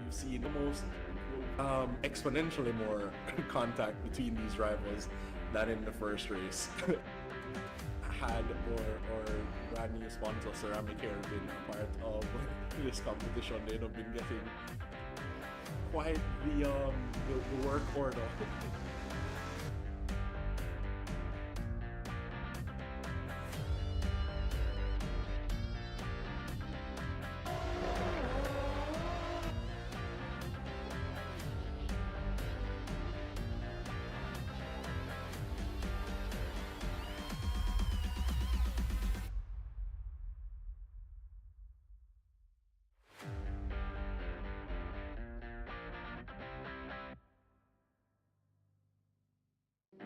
You've seen almost exponentially more contact between these rivals than in the first race. Had or brand new sponsor Ceramic Hair been a part of this competition, they'd have been getting quite the work order.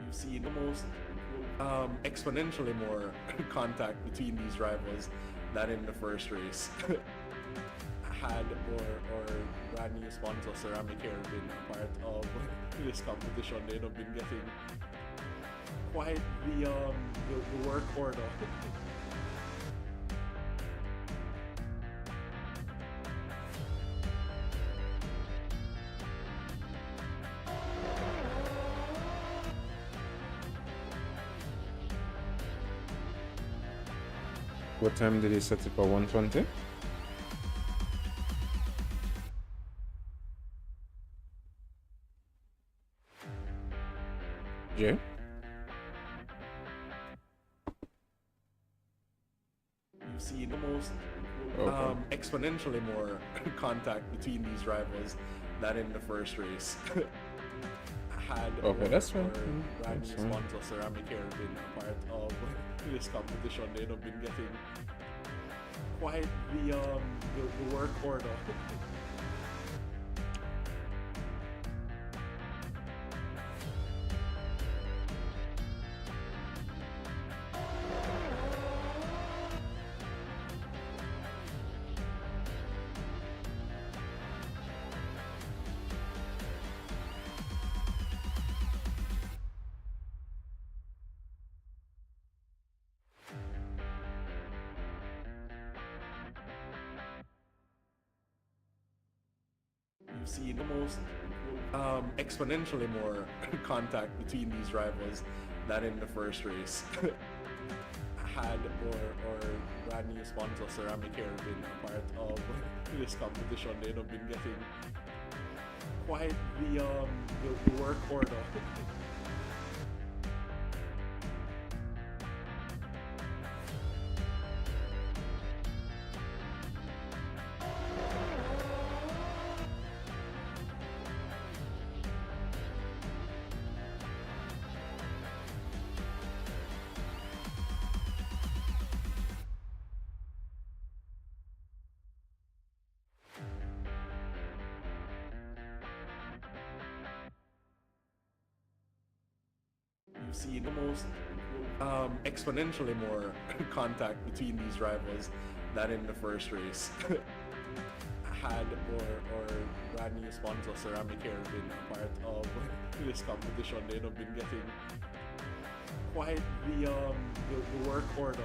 You've seen almost exponentially more contact between these rivals than in the first race. Had or brand new sponsor Ceramic Hair been a part of this competition, they'd have been getting quite the work order. What time did he set it for? 120? Yeah. You've seen almost exponentially more contact between these rivals than in the first race. Had Okay, that's fine. or brand That's new fine. sponsor Ceramic Hair been a part of this competition, they'd have been getting quite the work order. You've seen almost exponentially more contact between these rivals than in the first race. Had or brand new sponsor Ceramic Hair been a part of this competition, they'd have been getting quite the work order. You've seen almost exponentially more contact between these rivals than in the first race. Had or brand new sponsor Ceramic Hair been a part of this competition, they'd have been getting quite the work order.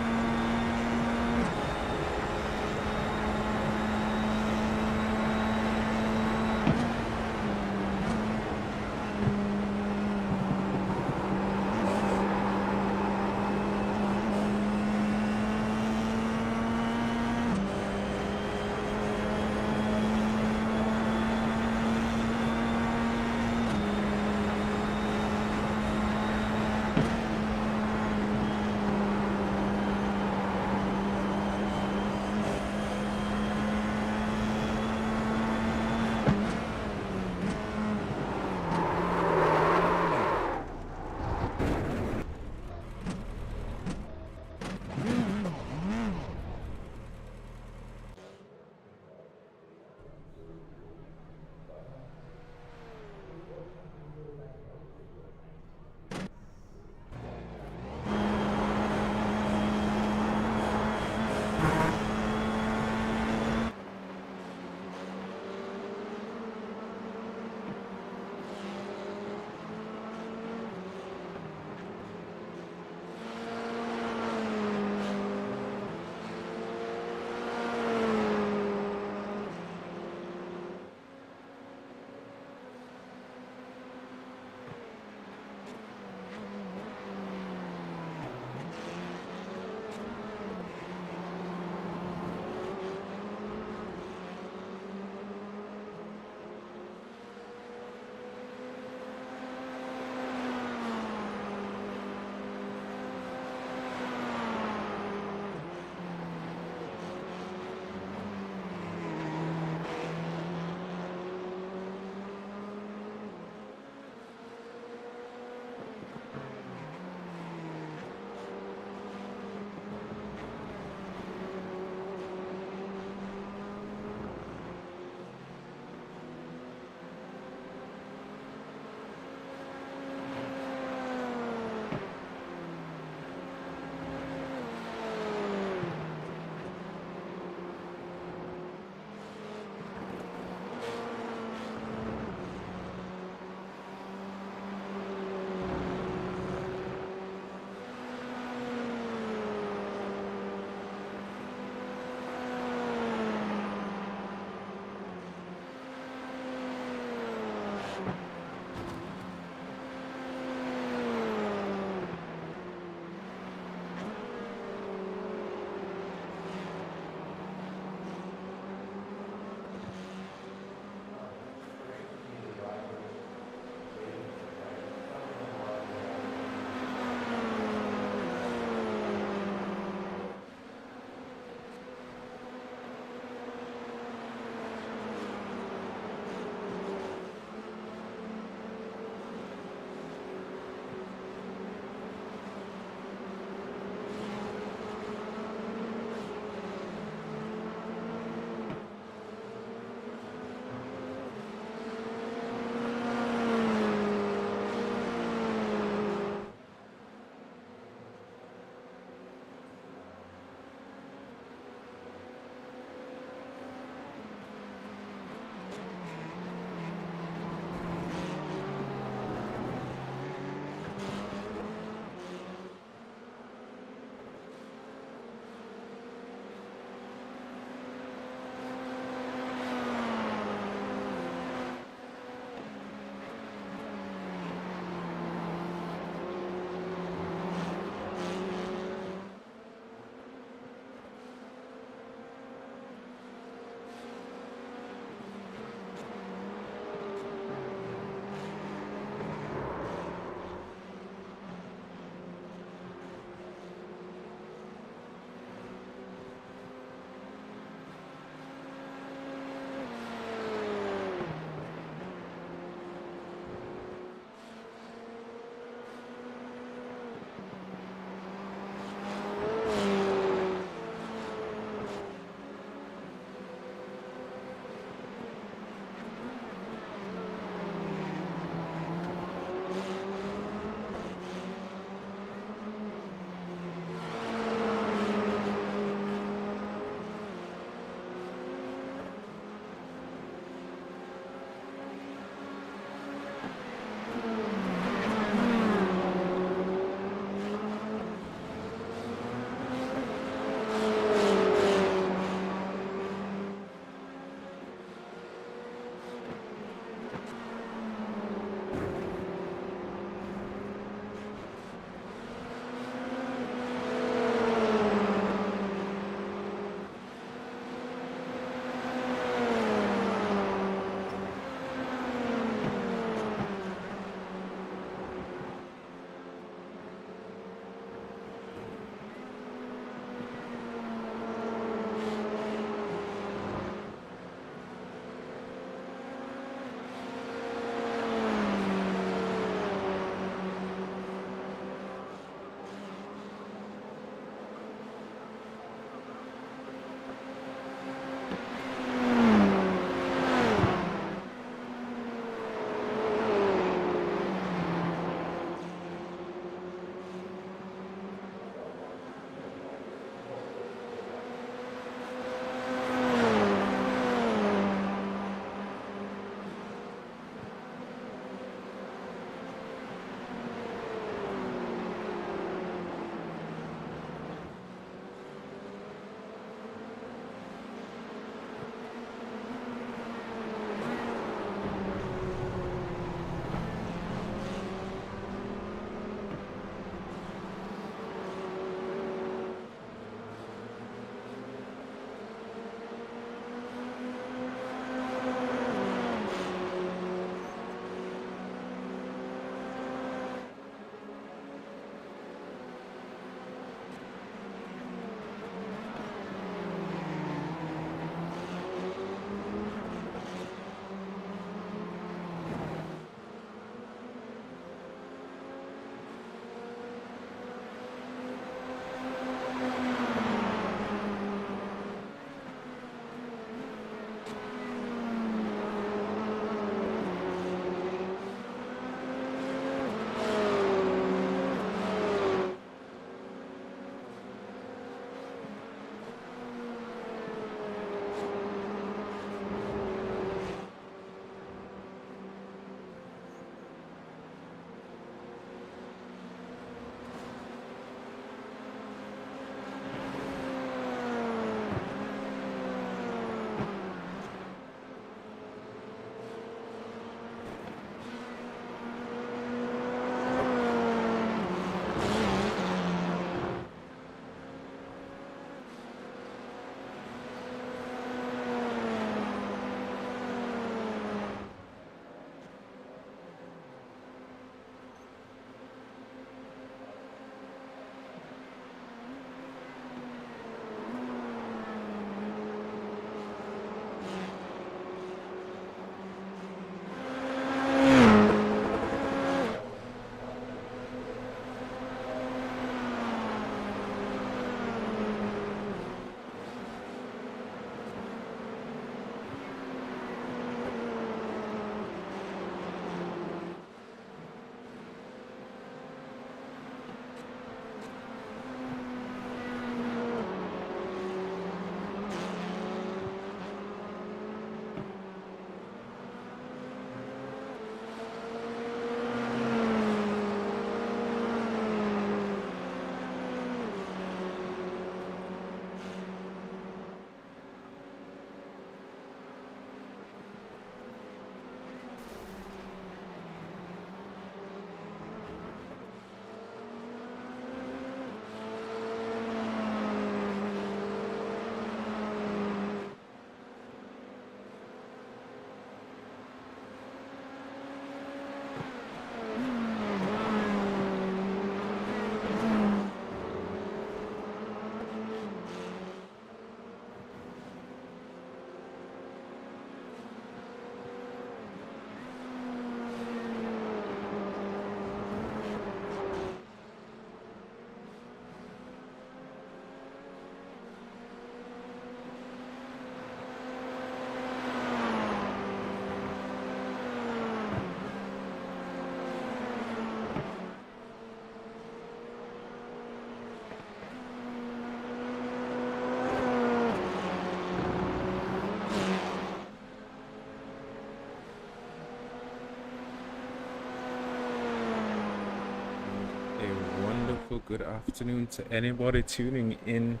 good afternoon to anybody tuning in,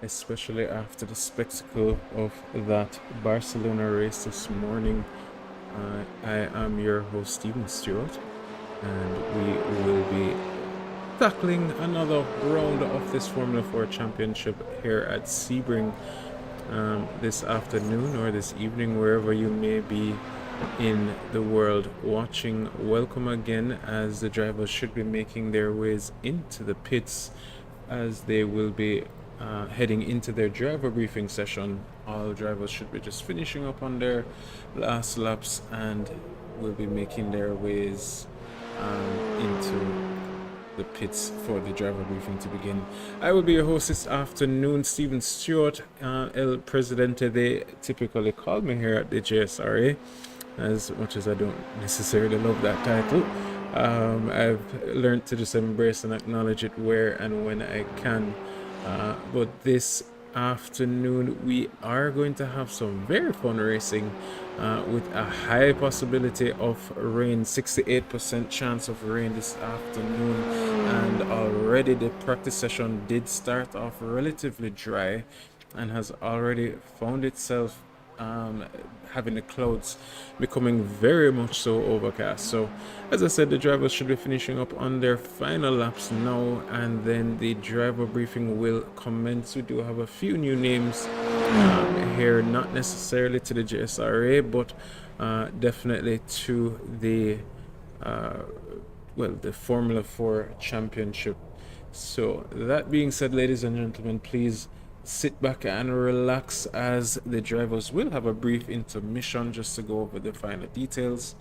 especially after the spectacle of that Barcelona race this morning. I am your host, Stephen Stewart, and we will be tackling another round of this Formula 4 Championship here at Sebring this afternoon or this evening, wherever you may be in the world watching. Welcome again, as the drivers should be making their ways into the pits as they will be heading into their driver briefing session. All drivers should be just finishing up on their last laps and will be making their ways into the pits for the driver briefing to begin. I will be your host this afternoon, Stephen Stewart, El Presidente. They typically call me here at the JSRA, as much as I don't necessarily love that title. I've learned to just embrace and acknowledge it where and when I can. But this afternoon we are going to have some very fun racing with a high possibility of rain, 68% chance of rain this afternoon, and already the practice session did start off relatively dry and has already found itself having the clouds becoming very much so overcast. So as I said, the drivers should be finishing up on their final laps now, and then the driver briefing will commence. We do have a few new names here, not necessarily to the JSRA, but definitely to the the Formula 4 Championship. So that being said, ladies and gentlemen, please sit back and relax, as the drivers will have a brief intermission just to go over the final details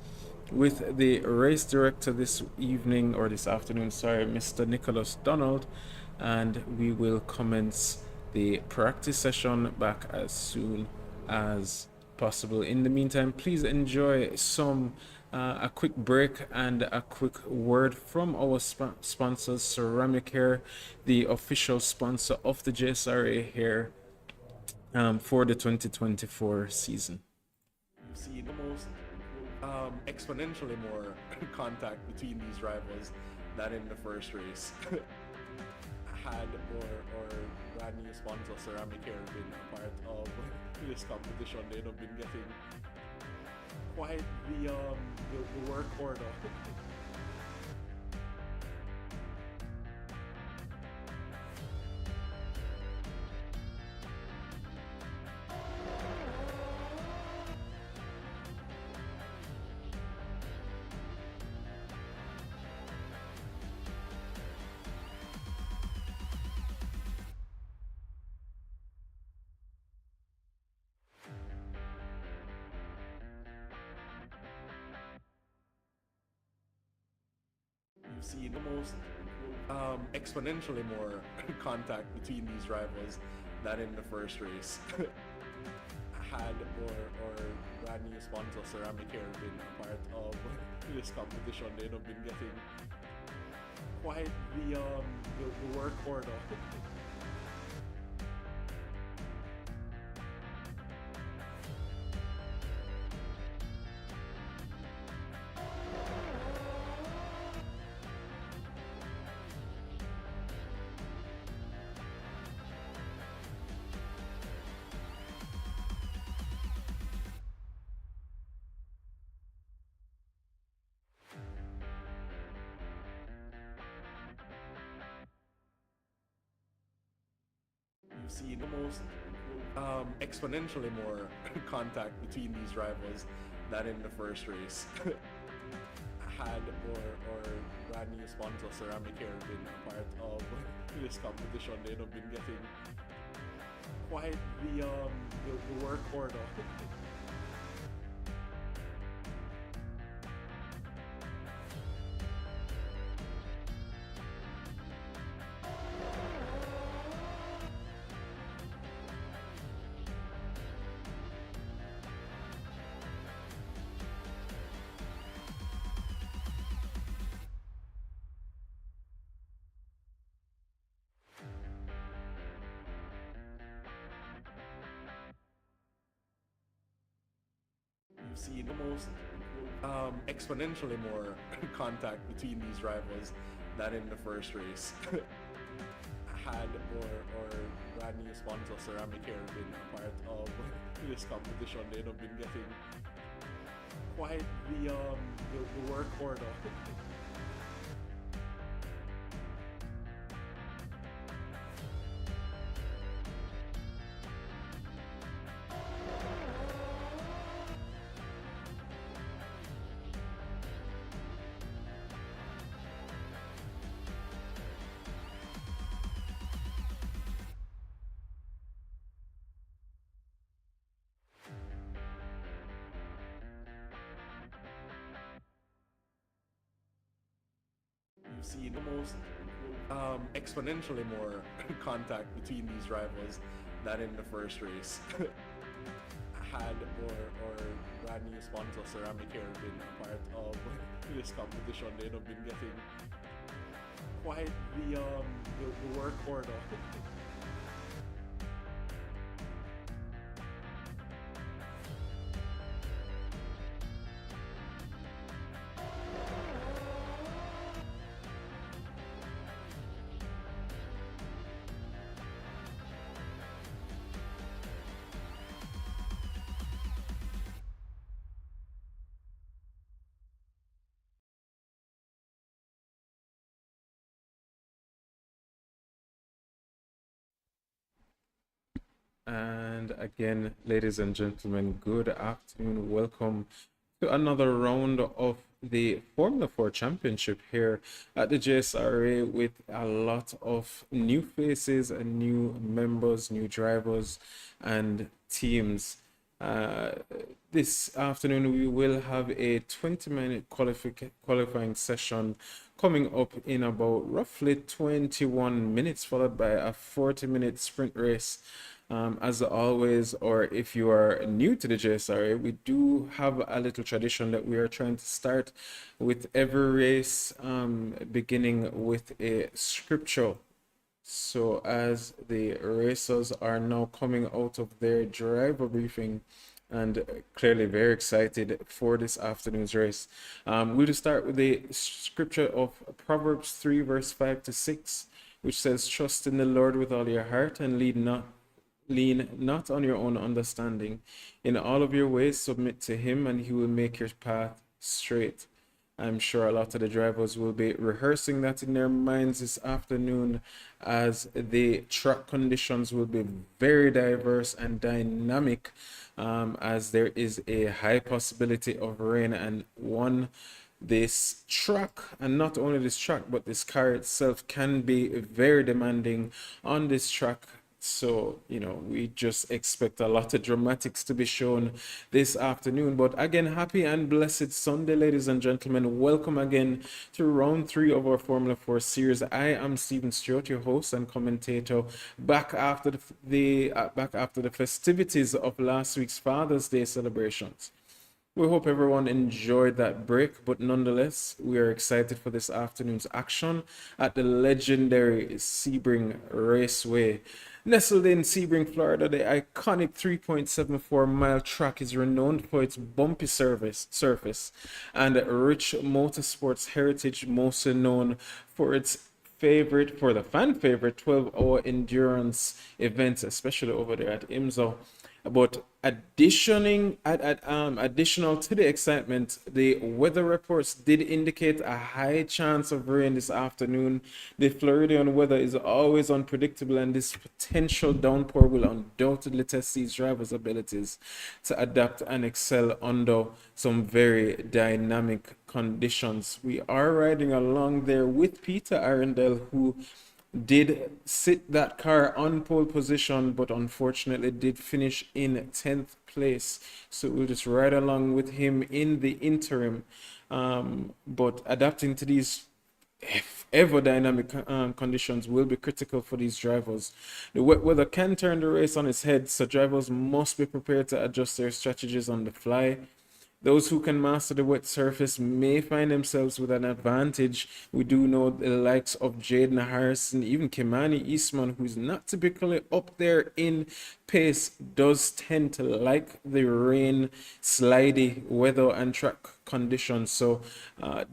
with the race director this evening, or this afternoon, sorry, Mr. Nicholas Donald, and we will commence the practice session back as soon as possible. In the meantime, please enjoy a quick break and a quick word from our sponsors, Ceramic Hair, the official sponsor of the JSRA here for the 2024 season. You've seen almost exponentially more contact between these rivals than in the first race. Had or brand new sponsor Ceramic Hair been a part of this competition, they'd have been getting quite the work order. You've seen almost exponentially more contact between these rivals than in the first race. Had or brand new sponsor Ceramic Hair been a part of this competition, they'd have been getting quite the work order. You've seen almost exponentially more contact between these rivals than in the first race. Had or brand new sponsor Ceramic Hair been a part of this competition, they'd have been getting quite the work order. You've seen almost exponentially more contact between these rivals than in the first race. had or brand new sponsor Ceramic Hair been a part of this competition, they'd have been getting quite the work order. You've seen almost exponentially more contact between these rivals than in the first race. Had or brand new sponsor Ceramic Hair been a part of this competition, they'd have been getting quite the work order. And again, ladies and gentlemen, good afternoon. Welcome to another round of the Formula 4 Championship here at the JSRA with a lot of new faces and new members, new drivers, and teams. Uh, this afternoon, we will have a 20-minute qualifying session coming up in about roughly 21 minutes, followed by a 40-minute sprint race. As always, or if you are new to the JSRA, we do have a little tradition that we are trying to start with every race, beginning with a scripture. So as the racers are now coming out of their driver briefing and clearly very excited for this afternoon's race, we'll just start with the scripture of Proverbs 3 verse 5 to 6, which says, "Trust in the Lord with all your heart and lean not on your own understanding. In all of your ways submit to him, and he will make your path straight." I'm sure a lot of the drivers will be rehearsing that in their minds this afternoon, as the track conditions will be very diverse and dynamic, as there is a high possibility of rain. And this track, and not only this track, but this car itself can be very demanding on this track. So, we just expect a lot of dramatics to be shown this afternoon. But again, happy and blessed Sunday, ladies and gentlemen. Welcome again to round 3 of our Formula 4 series. I am Stephen Stewart, your host and commentator, back after the festivities of last week's Father's Day celebrations. We hope everyone enjoyed that break, but nonetheless, we are excited for this afternoon's action at the legendary Sebring Raceway. Nestled in Sebring, Florida, the iconic 3.74-mile track is renowned for its bumpy surface and rich motorsports heritage, mostly known for the fan favorite 12-hour endurance events, especially over there at IMSA. But additional to the excitement, the weather reports did indicate a high chance of rain this afternoon. The Floridian weather is always unpredictable, and this potential downpour will undoubtedly test these drivers' abilities to adapt and excel under some very dynamic conditions. We are riding along there with Peter Arundel, who did sit that car on pole position, but unfortunately did finish in 10th place. So we'll just ride along with him in the interim. But adapting to these ever dynamic conditions will be critical for these drivers. The wet weather can turn the race on its head, so drivers must be prepared to adjust their strategies on the fly. Those who can master the wet surface may find themselves with an advantage. We do know the likes of Jaden Harrison, even Kimani Eastman, who's not typically up there in pace does tend to like the rain, slidey weather and track conditions. So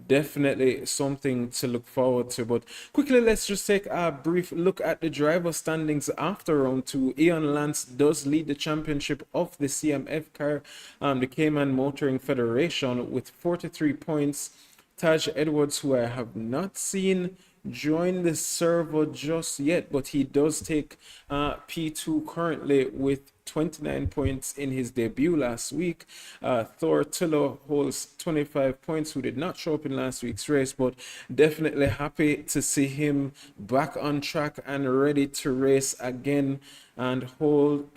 definitely something to look forward to. But quickly, let's just take a brief look at the driver standings after round two. Ian Lance does lead the championship of the CMF car, the Cayman Motoring Federation, with 43 points. Taj Edwards, who I have not seen join the server just yet, but he does take P2 currently with 29 points in his debut last week. Thor Tillo holds 25 points, who did not show up in last week's race, but definitely happy to see him back on track and ready to race again and hold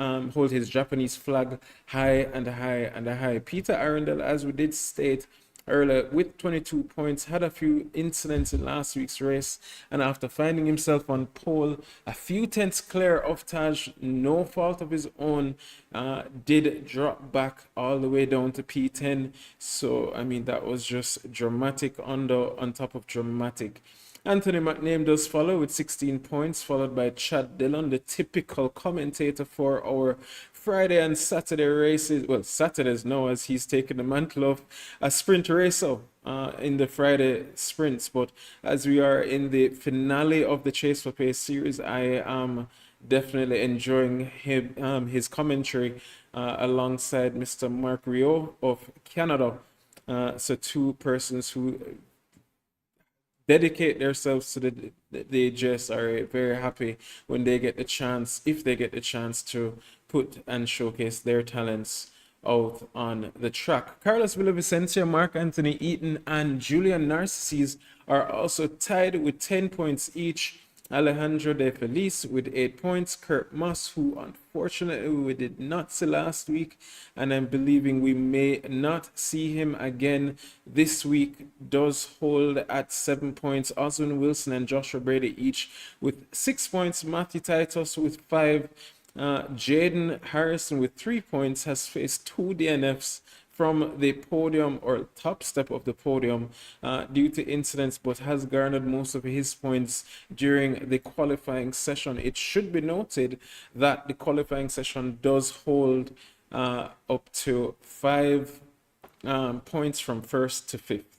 his Japanese flag high and high and high. Peter Arundel, as we did state earlier, with 22 points, had a few incidents in last week's race, and after finding himself on pole, a few tenths clear of Taj, no fault of his own, did drop back all the way down to P10. So I mean, that was just dramatic on top of dramatic. Anthony McName does follow with 16 points, followed by Chad Dillon, the typical commentator for our Friday and Saturday races. Well, Saturdays now, as he's taken the mantle of a sprint racer in the Friday sprints. But as we are in the finale of the Chase for Pace series, I am definitely enjoying his commentary alongside Mr. Mark Rio of Canada. So two persons who dedicate themselves to the JSRA. Very happy when they get the chance, if they get the chance, to put and showcase their talents out on the track. Carlos Villavicencio, Mark Anthony Eaton, and Julian Narcisses are also tied with 10 points each. Alejandro De Feliz with 8 points. Kurt Moss, who unfortunately we did not see last week, and I'm believing we may not see him again this week, does hold at 7 points. Oswin Wilson and Joshua Brady each with 6 points. Matthew Titus with 5. Jaden Harrison with 3 points has faced 2 DNFs from the podium or top step of the podium due to incidents, but has garnered most of his points during the qualifying session. It should be noted that the qualifying session does hold up to 5 points from first to fifth.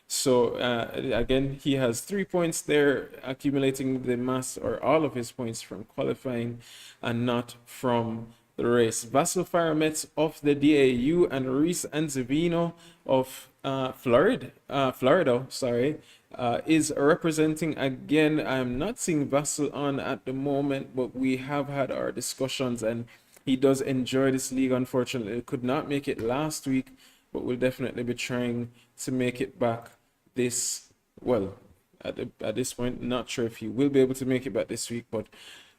So again, he has 3 points there, accumulating the mass or all of his points from qualifying and not from the race. Vasil Farametz of the DAU and Reese Anzavino of Florida, is representing again. I'm not seeing Vasil on at the moment, but we have had our discussions and he does enjoy this league. Unfortunately, could not make it last week, but will definitely be trying to make it back this, well, at this point, not sure if he will be able to make it back this week, but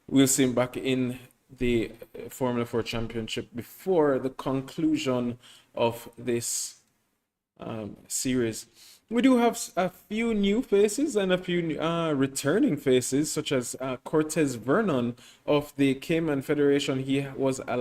we'll see him back in the Formula 4 Championship before the conclusion of this series. We do have a few new faces and a few returning faces, such as Cortez Vernon of the Cayman Federation. He was a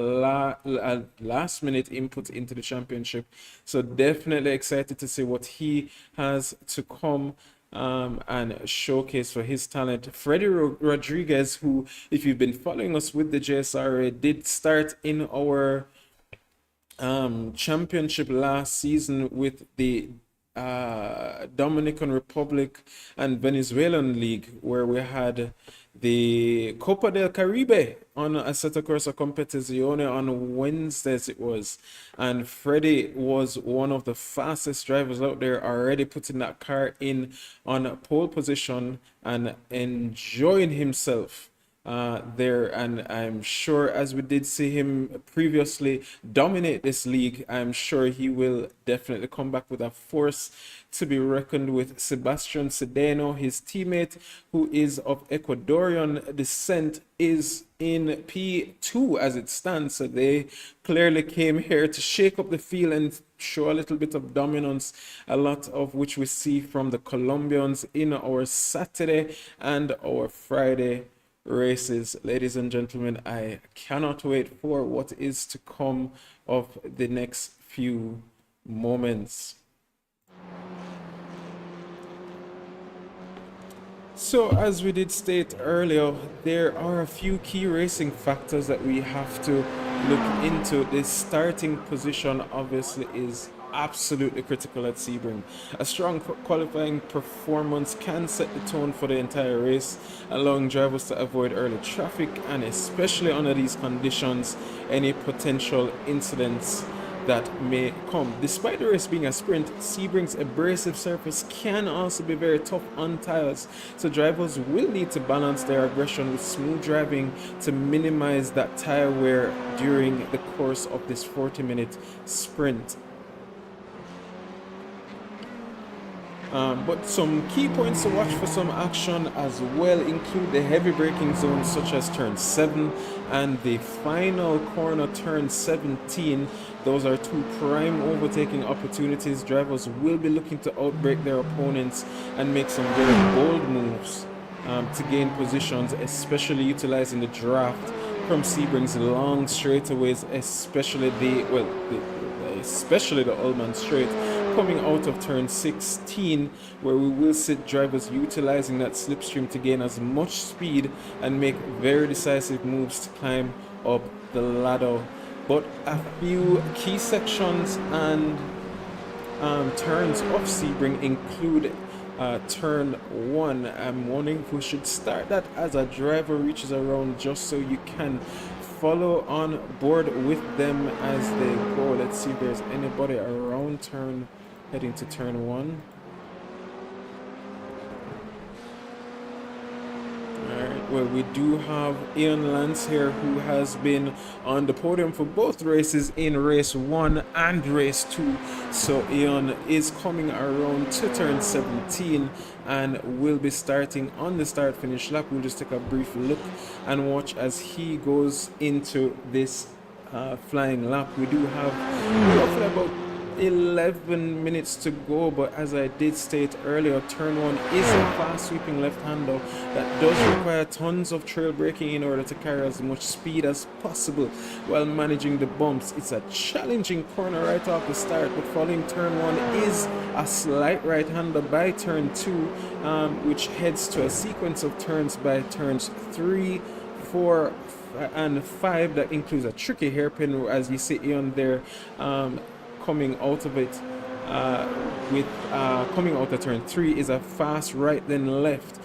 last-minute input into the championship, so definitely excited to see what he has to come and showcase for his talent. Freddie Rodriguez, who, if you've been following us with the JSRA, did start in our championship last season with the Dominican Republic and Venezuelan League, where we had the Copa del Caribe on Assetto Corsa Competizione on Wednesdays it was, and Freddie was one of the fastest drivers out there, already putting that car in on pole position and enjoying himself there. And I'm sure, as we did see him previously dominate this league, I'm sure he will definitely come back with a force to be reckoned with. Sebastian Sedeno, his teammate, who is of Ecuadorian descent, is in P2 as it stands. So they clearly came here to shake up the field and show a little bit of dominance, a lot of which we see from the Colombians in our Saturday and our Friday races. Ladies and gentlemen, I cannot wait for what is to come of the next few moments. So, as we did state earlier, there are a few key racing factors that we have to look into. The starting position obviously is absolutely critical at Sebring. A strong qualifying performance can set the tone for the entire race, allowing drivers to avoid early traffic and, especially under these conditions, any potential incidents that may come. Despite the race being a sprint, Sebring's abrasive surface can also be very tough on tires, so drivers will need to balance their aggression with smooth driving to minimize that tire wear during the course of this 40-minute sprint. But some key points to watch for some action as well include the heavy braking zones such as turn 7 and the final corner, turn 17. Those are two prime overtaking opportunities. Drivers will be looking to outbrake their opponents and make some very bold moves to gain positions, especially utilizing the draft from Sebring's long straightaways, especially especially the Ullman Straight, coming out of turn 16, where we will see drivers utilizing that slipstream to gain as much speed and make very decisive moves to climb up the ladder. But a few key sections and turns of Sebring include turn 1. I'm wondering if we should start that as a driver reaches around, just so you can follow on board with them as they go. Let's see if there's anybody around turn heading to turn 1. Alright, well, we do have Ian Lance here, who has been on the podium for both races in race 1 and race 2. So Ian is coming around to turn 17 and will be starting on the start finish lap. We'll just take a brief look and watch as he goes into this flying lap. We do have roughly about 11 minutes to go, but as I did state earlier, turn 1 is a fast sweeping left-hander that does require tons of trail braking in order to carry as much speed as possible while managing the bumps. It's a challenging corner right off the start, but following turn 1 is a slight right-hander by turn 2, which heads to a sequence of turns by turns 3, 4, and 5 that includes a tricky hairpin, as you see on there. Coming out of it coming out of turn 3 is a fast right then left.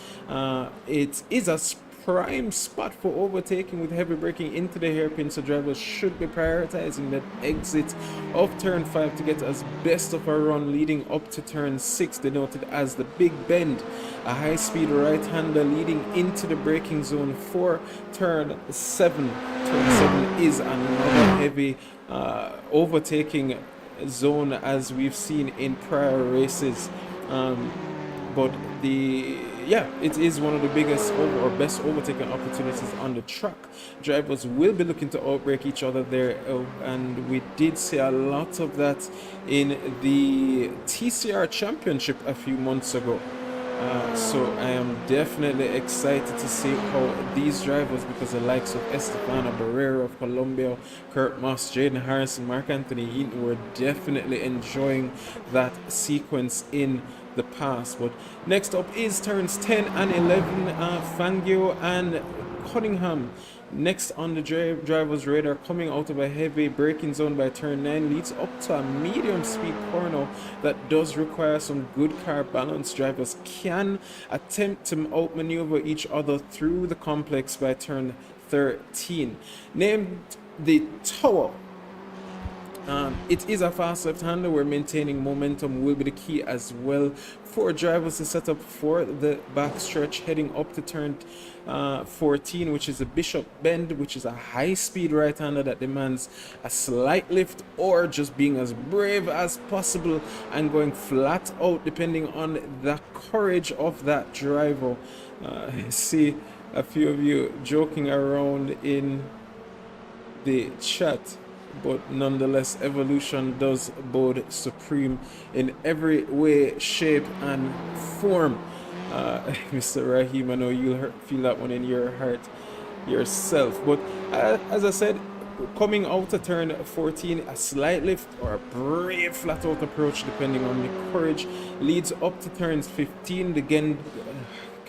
It is a prime spot for overtaking with heavy braking into the hairpin, so drivers should be prioritizing that exit of turn 5 to get as best of a run leading up to turn 6, denoted as the big bend. A high-speed right-hander leading into the braking zone for turn 7. Turn 7 is another heavy overtaking zone, as we've seen in prior races, but it is one of the biggest or best overtaking opportunities on the track. Drivers will be looking to outbrake each other there, and we did see a lot of that in the TCR Championship a few months ago. So I am definitely excited to see how these drivers, because the likes of Estefano Barrera of Colombia, Kurt Moss, Jaden Harrison, Mark Anthony Eaton were definitely enjoying that sequence in the past. But next up is turns 10 and 11, Fangio and Cunningham. Next on the driver's radar, coming out of a heavy braking zone by turn 9, leads up to a medium speed corner that does require some good car balance. Drivers can attempt to outmaneuver each other through the complex by turn 13. Named the Tower. It is a fast left-hander where maintaining momentum will be the key as well for drivers to set up for the backstretch heading up to turn 14, which is a Bishop Bend, which is a high-speed right-hander that demands a slight lift or just being as brave as possible and going flat out depending on the courage of that driver. I see a few of you joking around in the chat, but nonetheless, evolution does bode supreme in every way, shape, and form. Mr. Rahim, I know you'll feel that one in your heart yourself. But as I said, coming out of turn 14, a slight lift or a brave flat out approach, depending on the courage, leads up to turns 15. Again,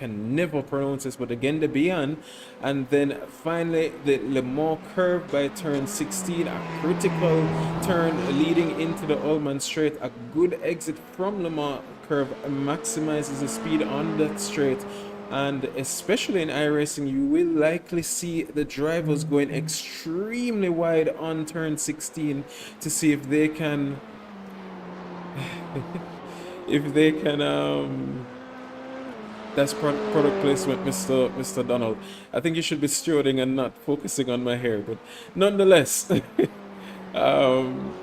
can never pronounce this, but again the Beyond. And then finally the Le Mans curve by turn 16, a critical turn leading into the Ullman Straight. A good exit from Le Mans curve maximizes the speed on that straight. And especially in iRacing, you will likely see the drivers going extremely wide on turn 16 to see if they can if they can that's product placement, Mr. Donald. I think you should be stewarding and not focusing on my hair, but nonetheless, um,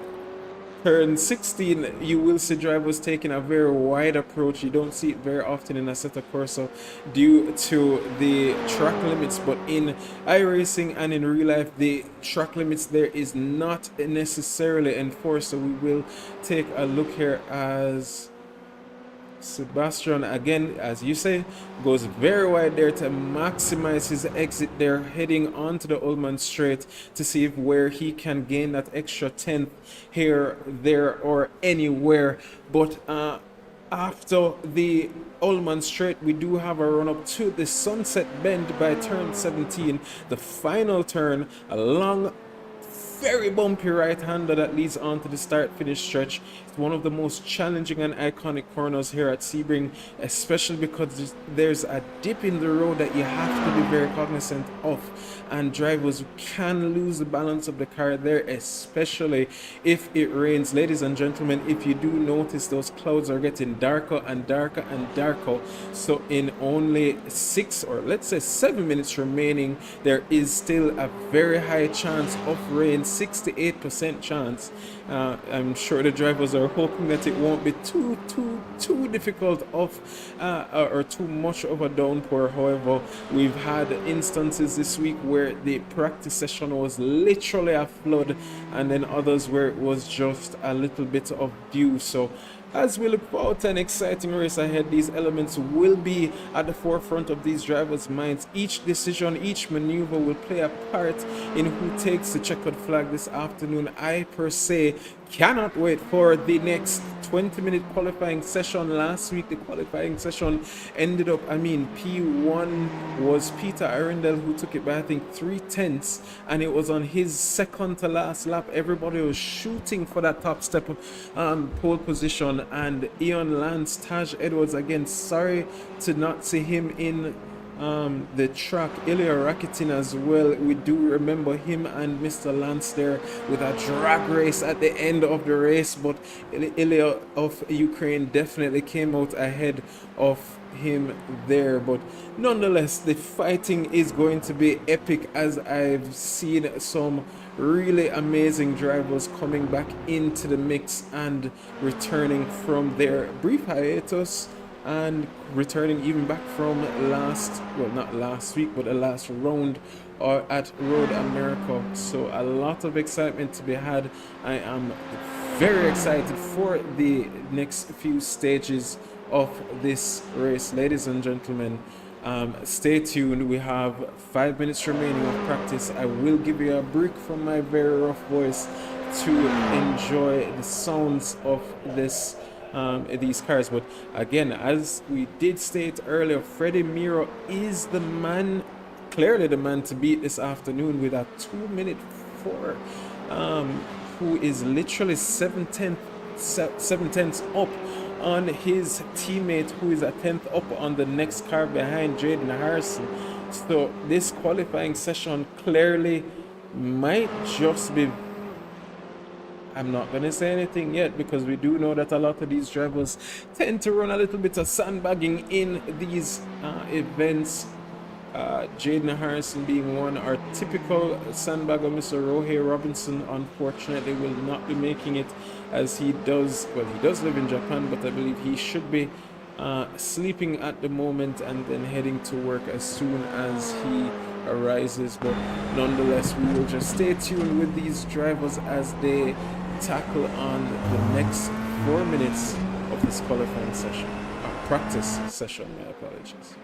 turn 16, you will see drivers taking a very wide approach. You don't see it very often in Assetto Corsa due to the track limits, but in iRacing and in real life, the track limits there is not necessarily enforced. So we will take a look here as Sebastian, again, as you say, goes very wide there to maximize his exit there, heading onto the Ullman Straight to see if where he can gain that extra 10th here, there, or anywhere. But after the Ullman Straight, we do have a run up to the Sunset Bend by turn 17, the final turn, a long, very bumpy right-hander that leads on to the start-finish stretch. It's one of the most challenging and iconic corners here at Sebring, especially because there's a dip in the road that you have to be very cognizant of, and drivers can lose the balance of the car there, especially if it rains. Ladies and gentlemen, if you do notice, those clouds are getting darker and darker and darker. So in only 6 or let's say 7 minutes remaining, there is still a very high chance of rain, 68% chance. I'm sure the drivers are hoping that it won't be too difficult of or too much of a downpour. However, we've had instances this week where the practice session was literally a flood, and then others where it was just a little bit of dew. So as we look forward to an exciting race ahead, these elements will be at the forefront of these drivers' minds. Each decision, each maneuver will play a part in who takes the checkered flag this afternoon. I, per se, cannot wait for the next 20-minute qualifying session. Last week, the qualifying session ended up, P1 was Peter Arundel, who took it by, I think, 3/10, and it was on his second to last lap. Everybody was shooting for that top step pole position, and Ian Lance, Taj Edwards, again, sorry to not see him in the track. Ilya Rakitin as well, we do remember him and Mr. Lance there with a drag race at the end of the race, but Ilya of Ukraine definitely came out ahead of him there. But nonetheless, the fighting is going to be epic, as I've seen some really amazing drivers coming back into the mix and returning from their brief hiatus, and returning even back from not last week, but the last round or at Road America. So a lot of excitement to be had. I am very excited for the next few stages of this race, ladies and gentlemen. Stay tuned. We have 5 minutes remaining of practice. I will give you a break from my very rough voice to enjoy the sounds of these cars. But again, as we did state earlier, Freddie Miro is the man, clearly the man to beat this afternoon, with a 2-minute 4, who is literally 7/10 up on his teammate, who is a 10th up on the next car behind, Jaden Harrison. So this qualifying session clearly might just be, I'm not going to say anything yet, because we do know that a lot of these drivers tend to run a little bit of sandbagging in these events. Jaden Harrison being one. Our typical sandbagger, Mr. Rohei Robinson, unfortunately will not be making it, as he does live in Japan, but I believe he should be sleeping at the moment and then heading to work as soon as he arises. But nonetheless, we will just stay tuned with these drivers as they tackle on the next 4 minutes of this qualifying session, practice session, my apologies.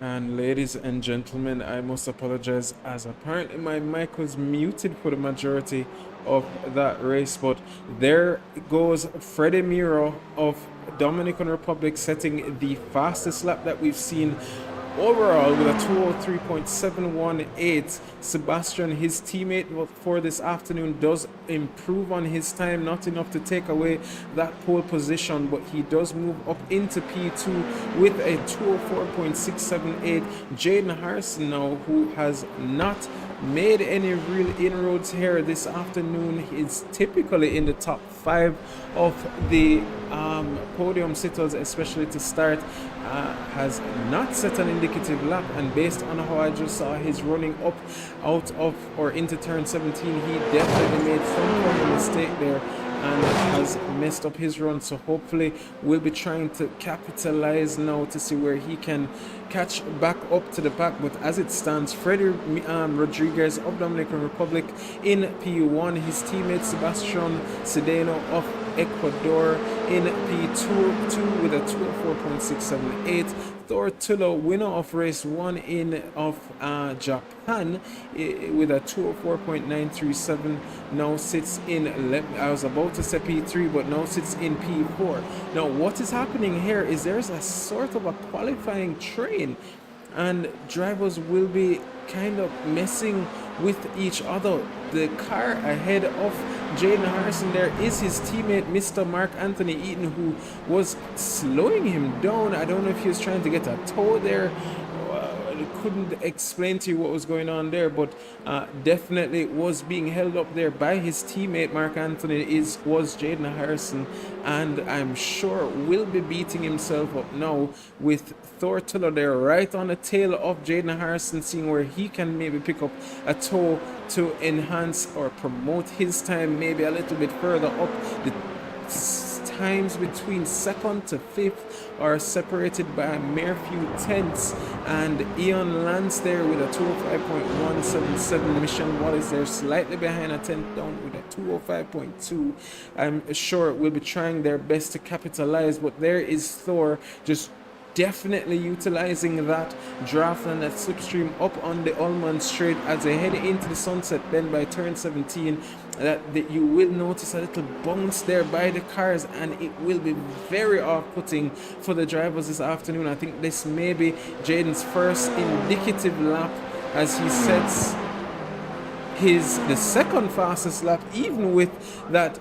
And ladies and gentlemen, I must apologize as apparently my mic was muted for the majority of that race. But there goes Freddie Miro of Dominican Republic setting the fastest lap that we've seen overall with a 203.718. Sebastian, his teammate for this afternoon, does improve on his time, not enough to take away that pole position, but he does move up into P2 with a 204.678. Jaden Harrison now, who has not made any real inroads here this afternoon, is typically in the top 5 of the podium sitters, especially to start, has not set an indicative lap, and based on how I just saw his running up out of or into turn 17, he definitely made some kind of mistake there and has messed up his run. So hopefully we'll be trying to capitalize now to see where he can catch back up to the pack. But as it stands, Freddie Rodriguez of Dominican Republic in P1, his teammate Sebastian Cedeno of Ecuador in P2 with a 204.678. Thor Tullo, winner of race 1 of Japan, with a 204.937, now sits in, I was about to say P3, but now sits in P4. Now what is happening here is there's a sort of a qualifying train, and drivers will be kind of messing with each other. The car ahead of Jaden Harrison there is his teammate Mr. Mark Anthony Eaton, who was slowing him down. I don't know if he was trying to get a tow there. Couldn't explain to you what was going on there, but definitely was being held up there by his teammate Mark Anthony was Jaden Harrison, and I'm sure will be beating himself up now with Thor Tullo there right on the tail of Jaden Harrison, seeing where he can maybe pick up a tow to enhance or promote his time maybe a little bit further up. The times between second to fifth are separated by a mere few tenths, and Ian Lance there with a 205.177. Mission Wallace there slightly behind, a tenth down with a 205.2. I'm sure will be trying their best to capitalize, but there is Thor just definitely utilizing that draft and that slipstream up on the Ullman straight as they head into the sunset. Then by turn 17, that you will notice a little bounce there by the cars, and it will be very off-putting for the drivers this afternoon. I think this may be Jaden's first indicative lap as he sets the second fastest lap, even with that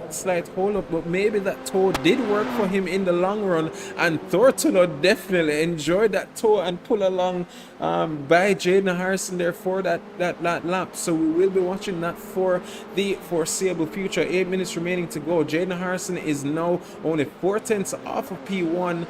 slight hold up, but maybe that tow did work for him in the long run, and Thor Tullo definitely enjoyed that tow and pull along by Jaden Harrison there for that lap. So we will be watching that for the foreseeable future. 8 minutes remaining to go. Jaden Harrison is now only 4 tenths off of P1.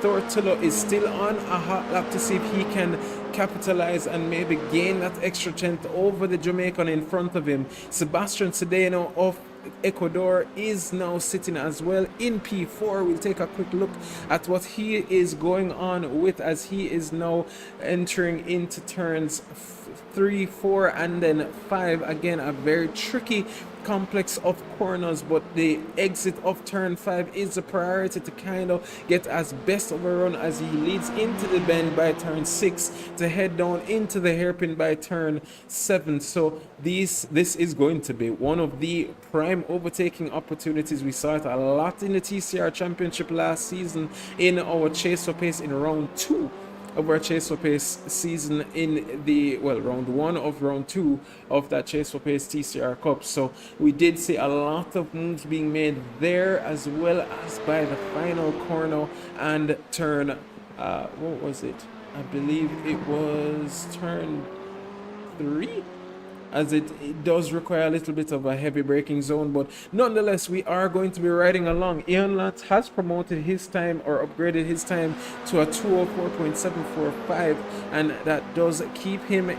Thor Tullo is still on a hot lap to see if he can capitalize and maybe gain that extra tenth over the Jamaican in front of him. Sebastian Cedeno of Ecuador is now sitting as well in P4. We'll take a quick look at what he is going on with as he is now entering into turns 3, 4, and then 5. Again, a very tricky complex of corners, but the exit of turn 5 is the priority to kind of get as best of a run as he leads into the bend by turn 6 to head down into the hairpin by turn 7. So this is going to be one of the prime overtaking opportunities. We saw it a lot in the TCR Championship last season in our Chase for Pace in round 2 of our Chase for Pace season in the round 1 of round 2 of that Chase for Pace TCR Cup. So we did see a lot of moves being made there, as well as by the final corner and turn what was it? I believe it was turn 3, as it does require a little bit of a heavy braking zone, but nonetheless we are going to be riding along. Ian Lutz has promoted his time or upgraded his time to a 204.745, and that does keep him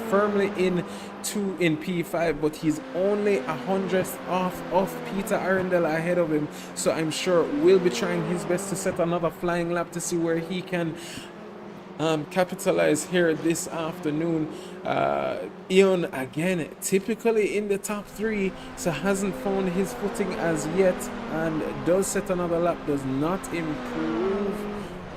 firmly in P5, but he's only 100th off of Peter Arundel ahead of him. So I'm sure will be trying his best to set another flying lap to see where he can capitalize here this afternoon. Ion again typically in the top 3, so hasn't found his footing as yet, and does set another lap, does not improve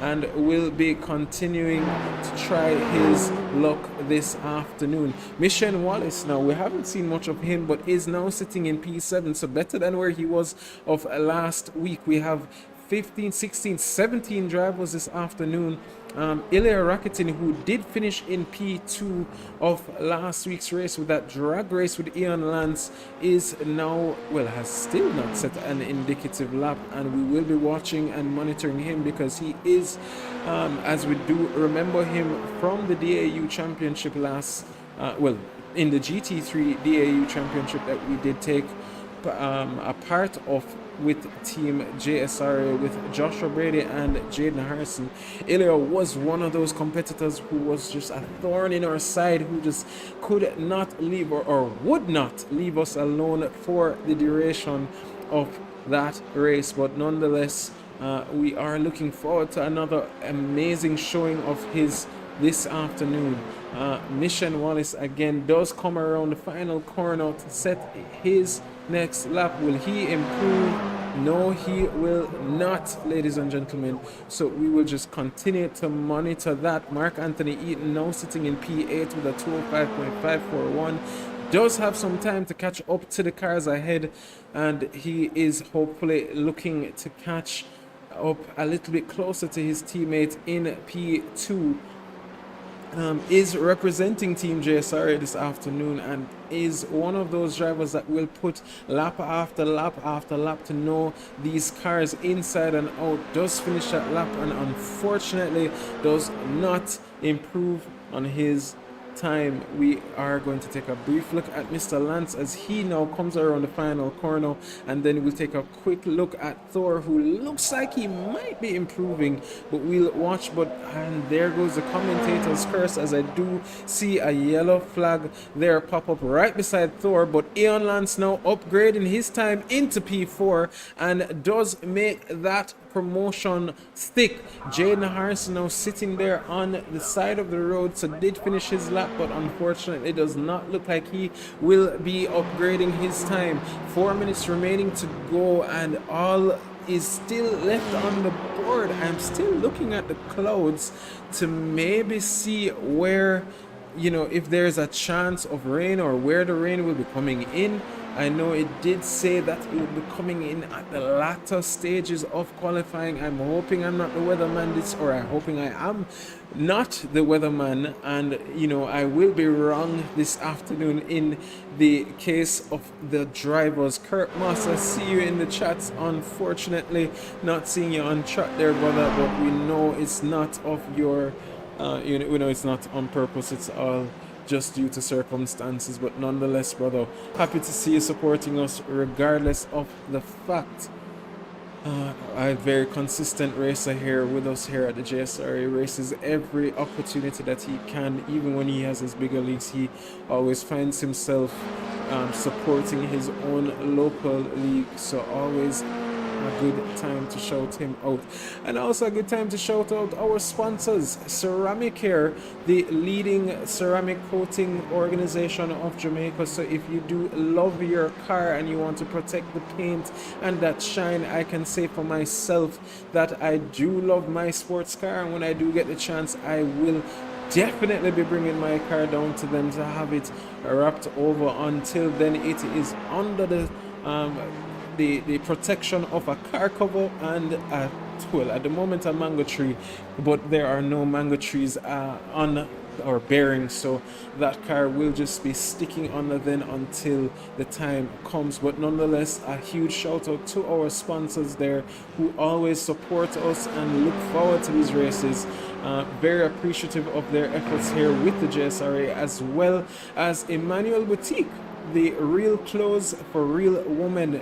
and will be continuing to try his luck this afternoon. Mission Wallace, now we haven't seen much of him, but is now sitting in P7, so better than where he was of last week. We have 15, 16, 17 drivers this afternoon. Ilya Rakitin, who did finish in P2 of last week's race with that drag race with Ian Lance, is now, well, has still not set an indicative lap, and we will be watching and monitoring him because he is, as we do remember him from the DAU Championship last, in the GT3 DAU Championship that we did take a part of with Team JSRA with Joshua Brady and Jaden Harrison. Ilya was one of those competitors who was just a thorn in our side, who just could not leave or would not leave us alone for the duration of that race. But nonetheless, we are looking forward to another amazing showing of his this afternoon. Mission Wallace again does come around the final corner to set his next lap. Will he improve? No, he will not, ladies and gentlemen. So we will just continue to monitor that. Mark Anthony Eaton now sitting in P8 with a 205.541. Does have some time to catch up to the cars ahead, and he is hopefully looking to catch up a little bit closer to his teammate in P2. Is representing Team JSRA this afternoon and is one of those drivers that will put lap after lap after lap to know these cars inside and out. Does finish that lap and unfortunately does not improve on his time. We are going to take a brief look at Mr. Lance as he now comes around the final corner, and then we'll take a quick look at Thor, who looks like he might be improving, but we'll watch. But and there goes the commentator's curse as I do see a yellow flag there pop up right beside Thor. But Ian Lance now upgrading his time into P4 and does make that promotion stick. Jaden Harrison now sitting there on the side of the road, so did finish his lap, but unfortunately does not look like he will be upgrading his time. 4 minutes remaining to go and all is still left on the board. I'm still looking at the clouds to maybe see where, you know, if there's a chance of rain or where the rain will be coming in. I know it did say that it would be coming in at the latter stages of qualifying. I'm hoping I'm not the weatherman I'm hoping I am not the weatherman, and you know, I will be wrong this afternoon in the case of the drivers. Kurt Moss, I see you in the chats. Unfortunately, not seeing you on chat there, brother, but we know it's not of your, we know it's not on purpose. It's all just due to circumstances, but nonetheless, brother, happy to see you supporting us regardless of the fact. A very consistent racer here with us here at the JSRA, races every opportunity that he can. Even when he has his bigger leagues, he always finds himself supporting his own local league, so always a good time to shout him out. And also a good time to shout out our sponsors, Ceramicare, the leading ceramic coating organization of Jamaica. So if you do love your car and you want to protect the paint and that shine, I can say for myself that I do love my sports car, and when I do get the chance, I will definitely be bringing my car down to them to have it wrapped over. Until then, it is under the protection of a car cover and at the moment a mango tree, but there are no mango trees on or bearing, so that car will just be sticking under then until the time comes. But nonetheless, a huge shout out to our sponsors there who always support us and look forward to these races. Very appreciative of their efforts here with the JSRA, as well as Emmanuel Boutique, the real clothes for real women.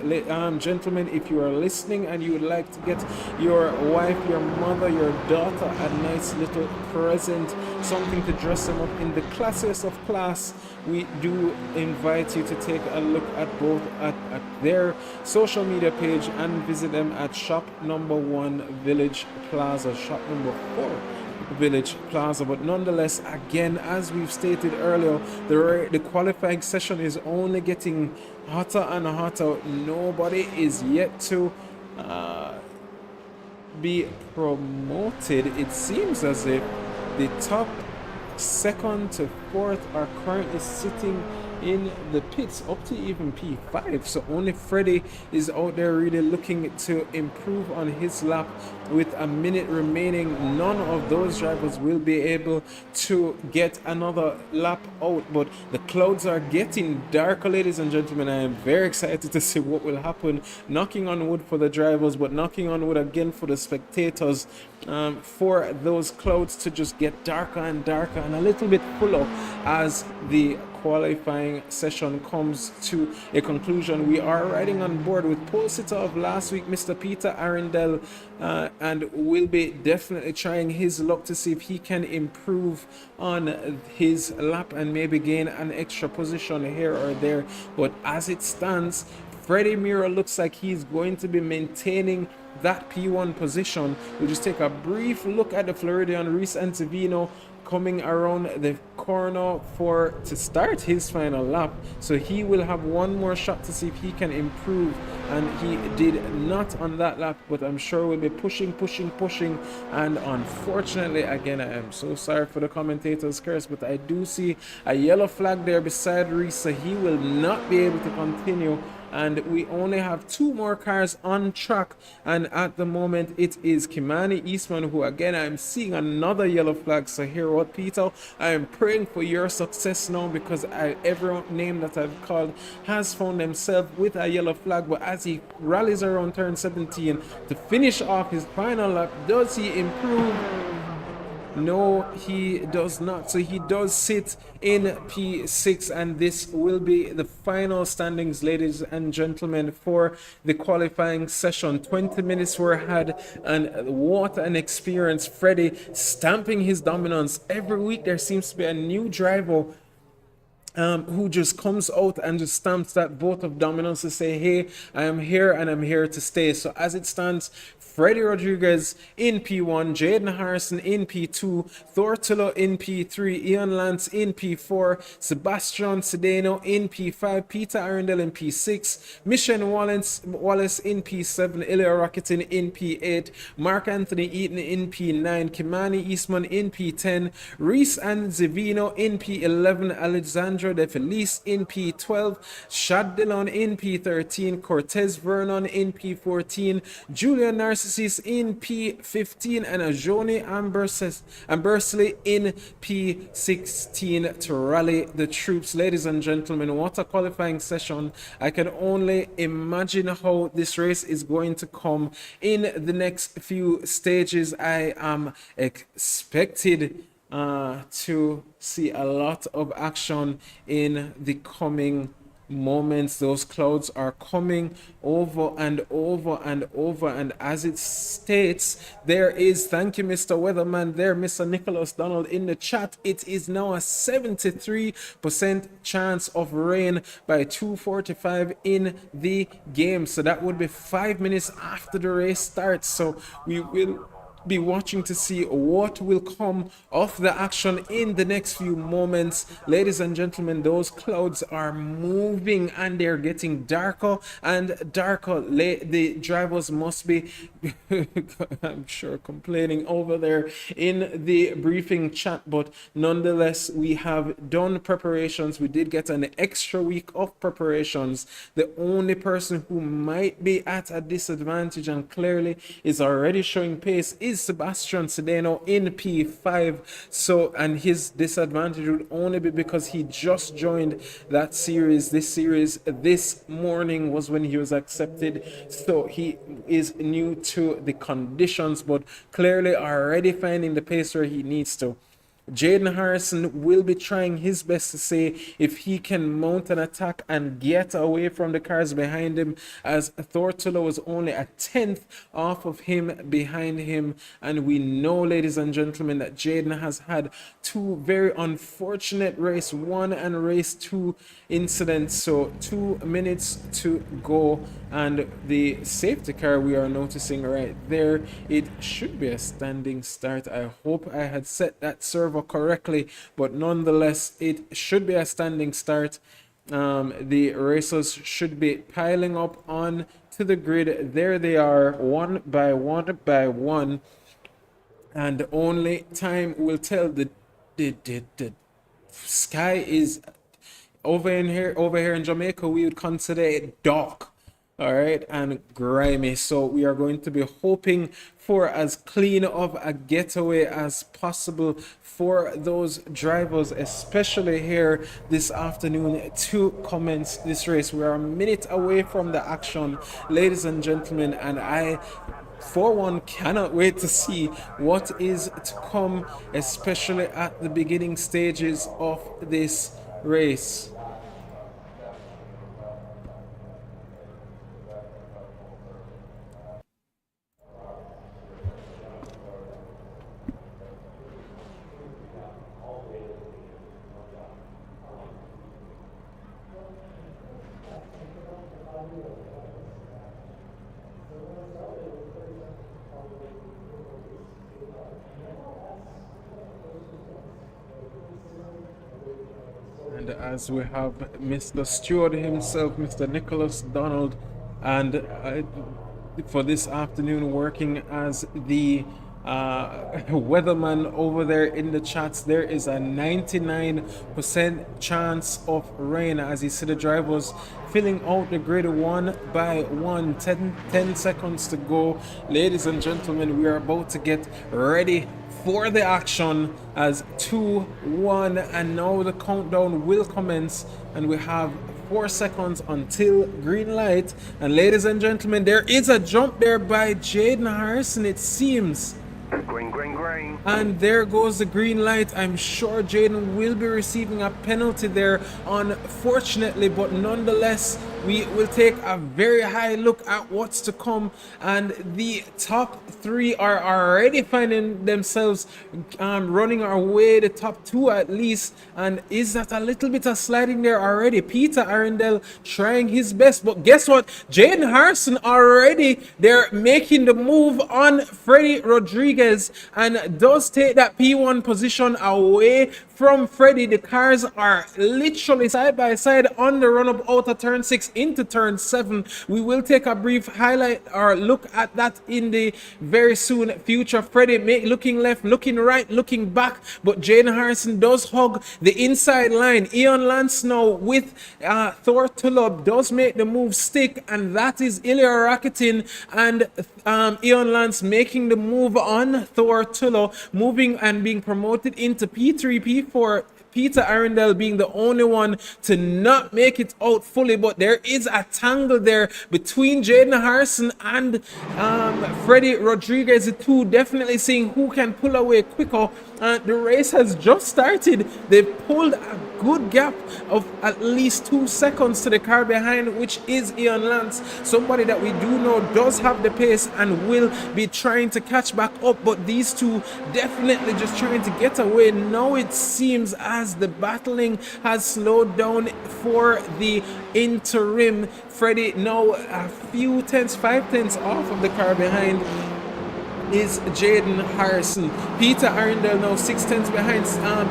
Gentlemen, if you are listening and you would like to get your wife, your mother, your daughter a nice little present, something to dress them up in the classiest of class, we do invite you to take a look at both at their social media page and visit them at shop number 1 Village Plaza, shop number 4 Village Plaza. But nonetheless, again, as we've stated earlier, the qualifying session is only getting hotter and hotter. Nobody is yet to be promoted. It seems as if the top second to fourth are currently sitting in the pits up to even P5. So only Freddie is out there really looking to improve on his lap. With a minute remaining, none of those drivers will be able to get another lap out. But the clouds are getting darker, ladies and gentlemen. I am very excited to see what will happen. Knocking on wood for the drivers, but knocking on wood again for the spectators, for those clouds to just get darker and darker and a little bit fuller as the qualifying session comes to a conclusion. We are riding on board with pole sitter of last week, Mr. Peter Arundel, and will be definitely trying his luck to see if he can improve on his lap and maybe gain an extra position here or there. But as it stands, Freddie Mira looks like he's going to be maintaining that P1 position. We'll just take a brief look at the Floridian Reese Antevino coming around the corner to start his final lap. So he will have one more shot to see if he can improve, and he did not on that lap, but I'm sure we'll be pushing, and unfortunately, again, I am so sorry for the commentator's curse, but I do see a yellow flag there beside Reese, so he will not be able to continue. And we only have two more cars on track, and at the moment it is Kimani Eastman, who again I'm seeing another yellow flag. So here what, Peter, I am praying for your success now, because every name that I've called has found themselves with a yellow flag. But as he rallies around turn 17 to finish off his final lap, does he improve? No, he does not. So he does sit in P6, and this will be the final standings, ladies and gentlemen, for the qualifying session. 20 minutes were had, and what an experience. Freddie stamping his dominance. Every week there seems to be a new driver who just comes out and just stamps that vote of dominance to say, hey, I am here and I'm here to stay. So as it stands, Freddie Rodriguez in P1, Jaden Harrison in P2, Thortilo in P3, Ian Lance in P4, Sebastian Sedeno in P5, Peter Arundel in P6, Mission Wallace in P7, Ilya Rakitin in P8, Mark Anthony Eaton in P9, Kimani Eastman in P10, Reese and Zivino in P11, Alexandra De Felice in P12, Shad Dillon in P13, Cortez Vernon in P14, Julian Narcissus in P15, and Ajoni Ambersley in P16 to rally the troops. Ladies and gentlemen, what a qualifying session. I can only imagine how this race is going to come in the next few stages. I am expected to see a lot of action in the coming moments. Those clouds are coming over and over and over, and as it states, there is, thank you Mr. Weatherman there, Mr. Nicholas Donald in the chat, it is now a 73% chance of rain by 2:45 in the game. So that would be 5 minutes after the race starts. So we will be watching to see what will come of the action in the next few moments. Ladies and gentlemen, those clouds are moving and they're getting darker and darker. The drivers must be I'm sure complaining over there in the briefing chat, but nonetheless we have done preparations. We did get an extra week of preparations. The only person who might be at a disadvantage and clearly is already showing pace is Sebastian Sedeno in P5. So, and his disadvantage would only be because he just joined that series. This morning was when he was accepted, so he is new to the conditions, but clearly already finding the pace where he needs to. Jaden Harrison will be trying his best to see if he can mount an attack and get away from the cars behind him, as Thortilo was only a 10th off of him behind him. And we know, ladies and gentlemen, that Jaden has had two very unfortunate race 1 and race 2 incidents. So 2 minutes to go, and the safety car we are noticing right there, it should be a standing start. I hope I had set that server correctly, but nonetheless it should be a standing start. The racers should be piling up on to the grid. There they are, one by one, and only time will tell. The sky is over here in Jamaica, we would consider it dark, all right, and grimy. So we are going to be hoping for as clean of a getaway as possible for those drivers, especially here this afternoon to commence this race. We are a minute away from the action, ladies and gentlemen, and I for one cannot wait to see what is to come, especially at the beginning stages of this race. And as we have Mr. Stewart himself, Mr. Nicholas Donald, and for this afternoon working as the weatherman over there in the chats, there is a 99% chance of rain as you see the drivers filling out the grid one by one. 10 seconds to go, ladies and gentlemen. We are about to get ready for the action as 2, 1, and now the countdown will commence, and we have 4 seconds until green light. And ladies and gentlemen, there is a jump there by Jaden Harrison, it seems. Green, green, green. And there goes the green light. I'm sure Jaden will be receiving a penalty there, unfortunately, but nonetheless, we will take a very high look at what's to come. And the top 3 are already finding themselves running our way, the top 2 at least. And is that a little bit of sliding there already? Peter Arundel trying his best, but guess what? Jaden Harrison already there making the move on Freddie Rodriguez, and does take that P1 position away from Freddie. The cars are literally side by side on the run up out of turn 6 into turn 7. We will take a brief highlight or look at that in the very soon future. Freddie looking left, looking right, looking back, but Jaden Harrison does hug the inside line. Ian Lance now with Thor Tullob does make the move stick, and that is Ilya Rakitin and Ian Lance making the move on Thor Tullob, moving and being promoted into P3, P4. Peter Arundel being the only one to not make it out fully, but there is a tangle there between Jaden Harrison and Freddie Rodriguez, the two definitely seeing who can pull away quicker. The race has just started. They've pulled a good gap of at least 2 seconds to the car behind, which is Ian Lance, somebody that we do know does have the pace and will be trying to catch back up, but these two definitely just trying to get away. Now it seems as the battling has slowed down for the interim. Freddie now a few tenths, 5 tenths off of the car behind is Jaden Harrison. Peter Arundel now 6 tenths behind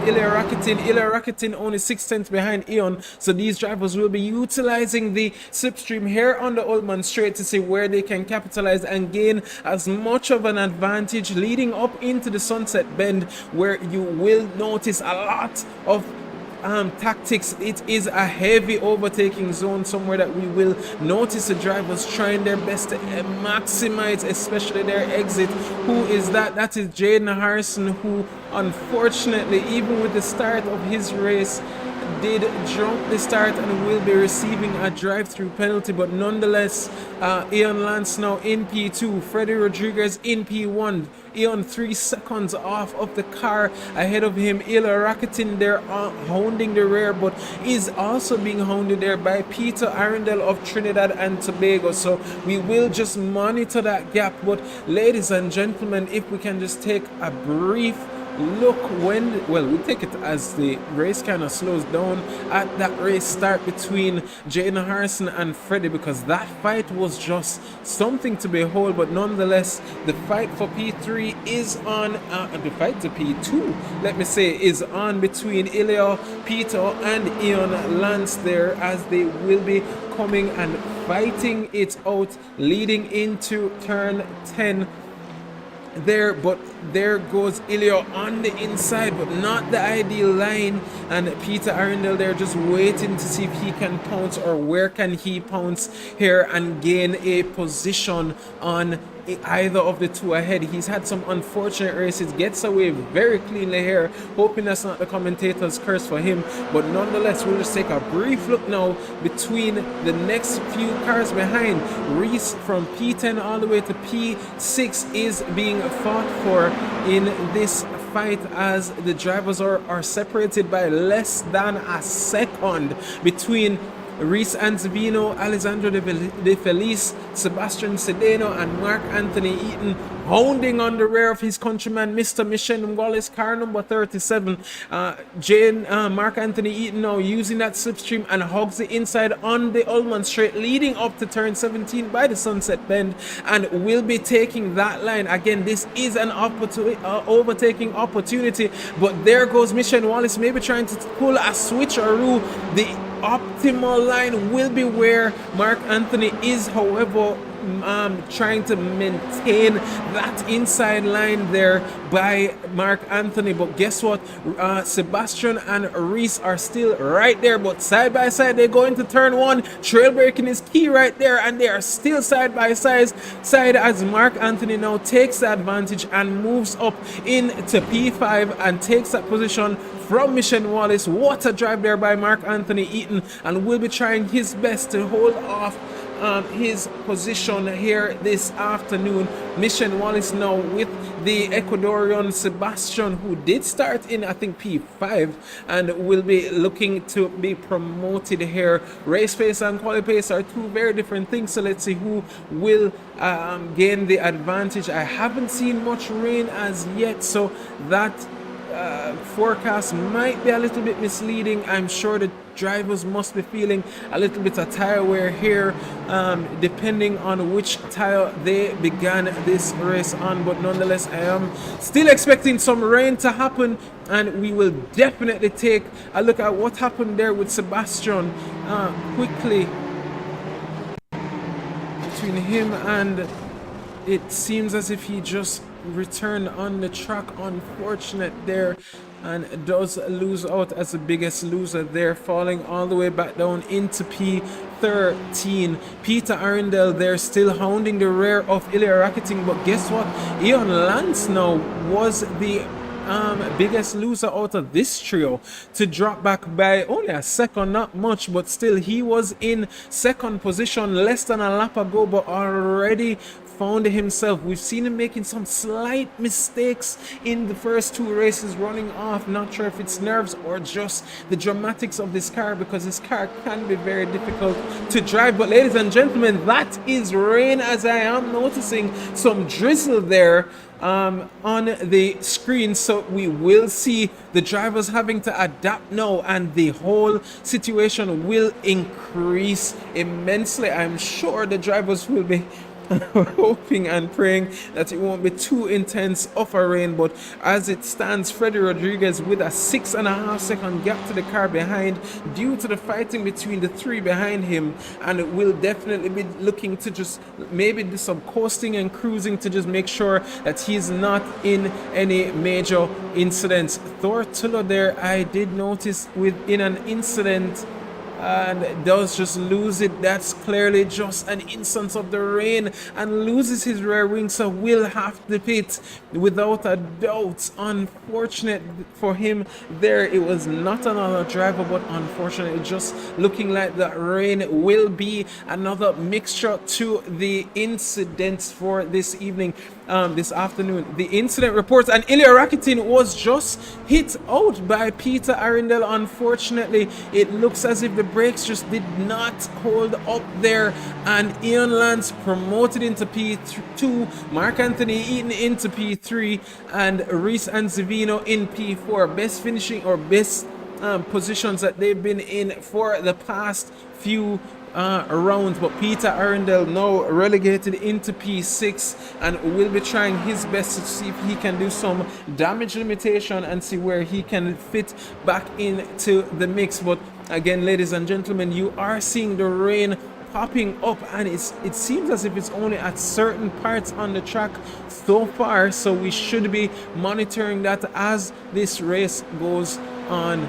Ilya Rakitin. Ilya Rakitin only 6 tenths behind Ion. So these drivers will be utilizing the slipstream here on the Oldman Straight to see where they can capitalize and gain as much of an advantage leading up into the Sunset Bend, where you will notice a lot of tactics. It is a heavy overtaking zone, somewhere that we will notice the drivers trying their best to maximize especially their exit. Who is that? That is Jaden Harrison, who unfortunately, even with the start of his race, did jump the start and will be receiving a drive-through penalty. But nonetheless, Ian Lance now in P2, Freddie Rodriguez in P1. Ian 3 seconds off of the car ahead of him. Ilya Rakitin there hounding the rear, but is also being hounded there by Peter Arundel of Trinidad and Tobago. So we will just monitor that gap. But ladies and gentlemen, if we can just take a brief look when, well, we take it as the race kind of slows down at that race start between Jaden Harrison and Freddie, because that fight was just something to behold. But nonetheless, the fight for P3 is on, the fight to P2, let me say, is on between Ilya, Peter and Ian Lance there, as they will be coming and fighting it out, leading into turn 10 there, but there goes Ilio on the inside, but not the ideal line, and Peter Arundel there just waiting to see if he can pounce, or where can he pounce here and gain a position on either of the two ahead. He's had some unfortunate races, gets away very cleanly here, hoping that's not the commentator's curse for him, but nonetheless we'll just take a brief look now between the next few cars behind. Reese from P10 all the way to P6 is being fought for in this fight, as the drivers are separated by less than a second between Reese Anzavino, Alessandro De Felice, Sebastian Sedeno, and Mark Anthony Eaton hounding on the rear of his countryman, Mr. Mission Wallace, car number 37. Mark Anthony Eaton now using that slipstream and hogs the inside on the Ullman straight, leading up to turn 17 by the Sunset Bend, and will be taking that line. Again, this is an overtaking opportunity, but there goes Mission Wallace, maybe trying to pull a switcheroo. The optimal line will be where Mark Anthony is, however, trying to maintain that inside line there by Mark Anthony. But guess what, Sebastian and Reese are still right there, but side by side they go into turn 1. Trail braking is key right there, and they are still side by side as Mark Anthony now takes the advantage and moves up into P5 and takes that position from Mission Wallace. What a drive there by Mark Anthony Eaton, and will be trying his best to hold off his position here this afternoon. Mission Wallace now with the Ecuadorian Sebastian, who did start in, I think, P5 and will be looking to be promoted here. Race pace and quali pace are two very different things, so let's see who will gain the advantage. I haven't seen much rain as yet, so that forecast might be a little bit misleading. I'm sure the drivers must be feeling a little bit of tire wear here, depending on which tire they began this race on, but nonetheless I am still expecting some rain to happen, and we will definitely take a look at what happened there with Sebastian quickly between him, and it seems as if he just returned on the track. Unfortunate there, and does lose out as the biggest loser there, falling all the way back down into P13. Peter Arundel there still hounding the rear of Ilya Rakitic, but guess what, Ian Lance now was the biggest loser out of this trio, to drop back by only a second, not much, but still he was in second position less than a lap ago, but already found himself. We've seen him making some slight mistakes in the first two races, running off. Not sure if it's nerves or just the dramatics of this car, because this car can be very difficult to drive. But ladies and gentlemen, that is rain, as I am noticing some drizzle there on the screen, so we will see the drivers having to adapt now, and the whole situation will increase immensely. I'm sure the drivers will be hoping and praying that it won't be too intense of a rain, but as it stands, Freddie Rodriguez with a 6.5 second gap to the car behind due to the fighting between the three behind him, and will definitely be looking to just maybe do some coasting and cruising to just make sure that he's not in any major incidents. Thortolo there, I did notice within an incident, and does just lose it. That's clearly just an instance of the rain, and loses his rear wing, so will have to pit without a doubt. Unfortunate for him there. It was not another driver, but unfortunately just looking like the rain will be another mixture to the incidents for this evening, this afternoon. The incident reports, and Ilya Rakitic was just hit out by Peter Arundel. Unfortunately, it looks as if the brakes just did not hold up there, and Ian Lance promoted into P2, Mark Anthony Eaton into P3, and Reese Anzavino in P4. Best finishing or best positions that they've been in for the past few rounds. But Peter Arundel now relegated into P6 and will be trying his best to see if he can do some damage limitation and see where he can fit back into the mix. But again, ladies and gentlemen, you are seeing the rain popping up, and it seems as if it's only at certain parts on the track so far, so we should be monitoring that as this race goes on.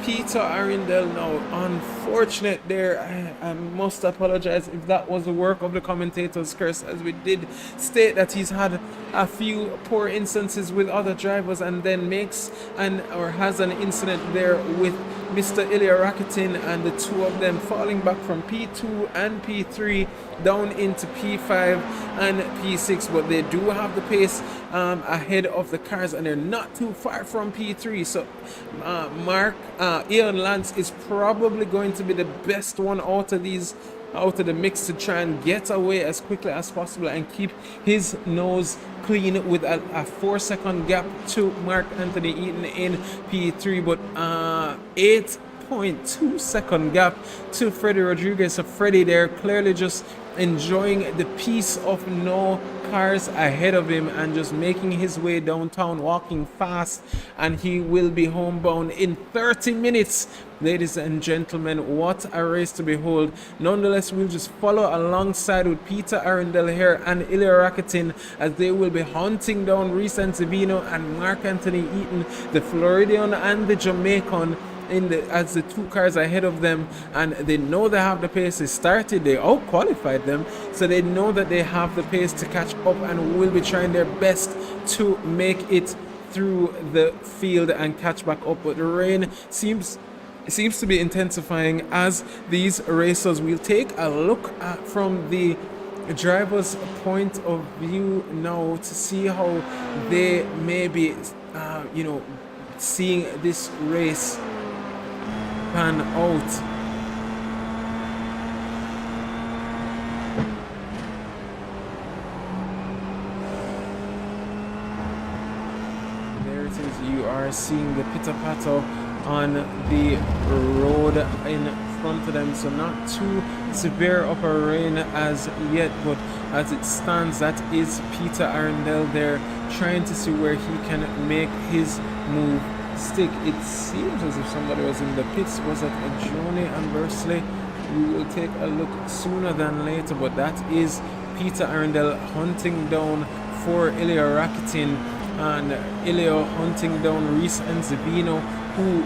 Peter Arundel now, unfortunate there. I must apologize if that was the work of the commentator's curse, as we did state that he's had a few poor instances with other drivers, and then has an incident there with Mr. Ilya Rakitin, and the two of them falling back from P2 and P3 down into P5 and P6, but they do have the pace ahead of the cars, and they're not too far from P3. So Ian Lance is probably going to be the best one out of the mix to try and get away as quickly as possible and keep his nose clean with a 4-second gap to Mark Anthony Eaton in P3, but 8.2-second gap to Freddie Rodriguez. So Freddie there clearly just enjoying the peace of no cars ahead of him and just making his way downtown, walking fast, and he will be homebound in 30 minutes. Ladies and gentlemen, what a race to behold. Nonetheless, we'll just follow alongside with Peter Arundel here and Ilya Rakitin as they will be hunting down Reese and Savino and Mark Anthony Eaton, the Floridian and the Jamaican, as the two cars ahead of them, and they know they have the pace. They started, they out qualified them, so they know that they have the pace to catch up and will be trying their best to make it through the field and catch back up. But the rain seems to be intensifying as these racers. We'll take a look at from the driver's point of view now to see how they may be seeing this race pan out. There it is. You are seeing the pitter-patter on the road in front of them, so not too severe of a rain as yet, but as it stands, that is Peter Arundel there trying to see where he can make his move stick. It seems as if somebody was in the pits. Was it a Johnny Anversley? We will take a look sooner than later, but that is Peter Arundel hunting down for Ilya Rakitin, and Ilya hunting down Reese and Zabino, who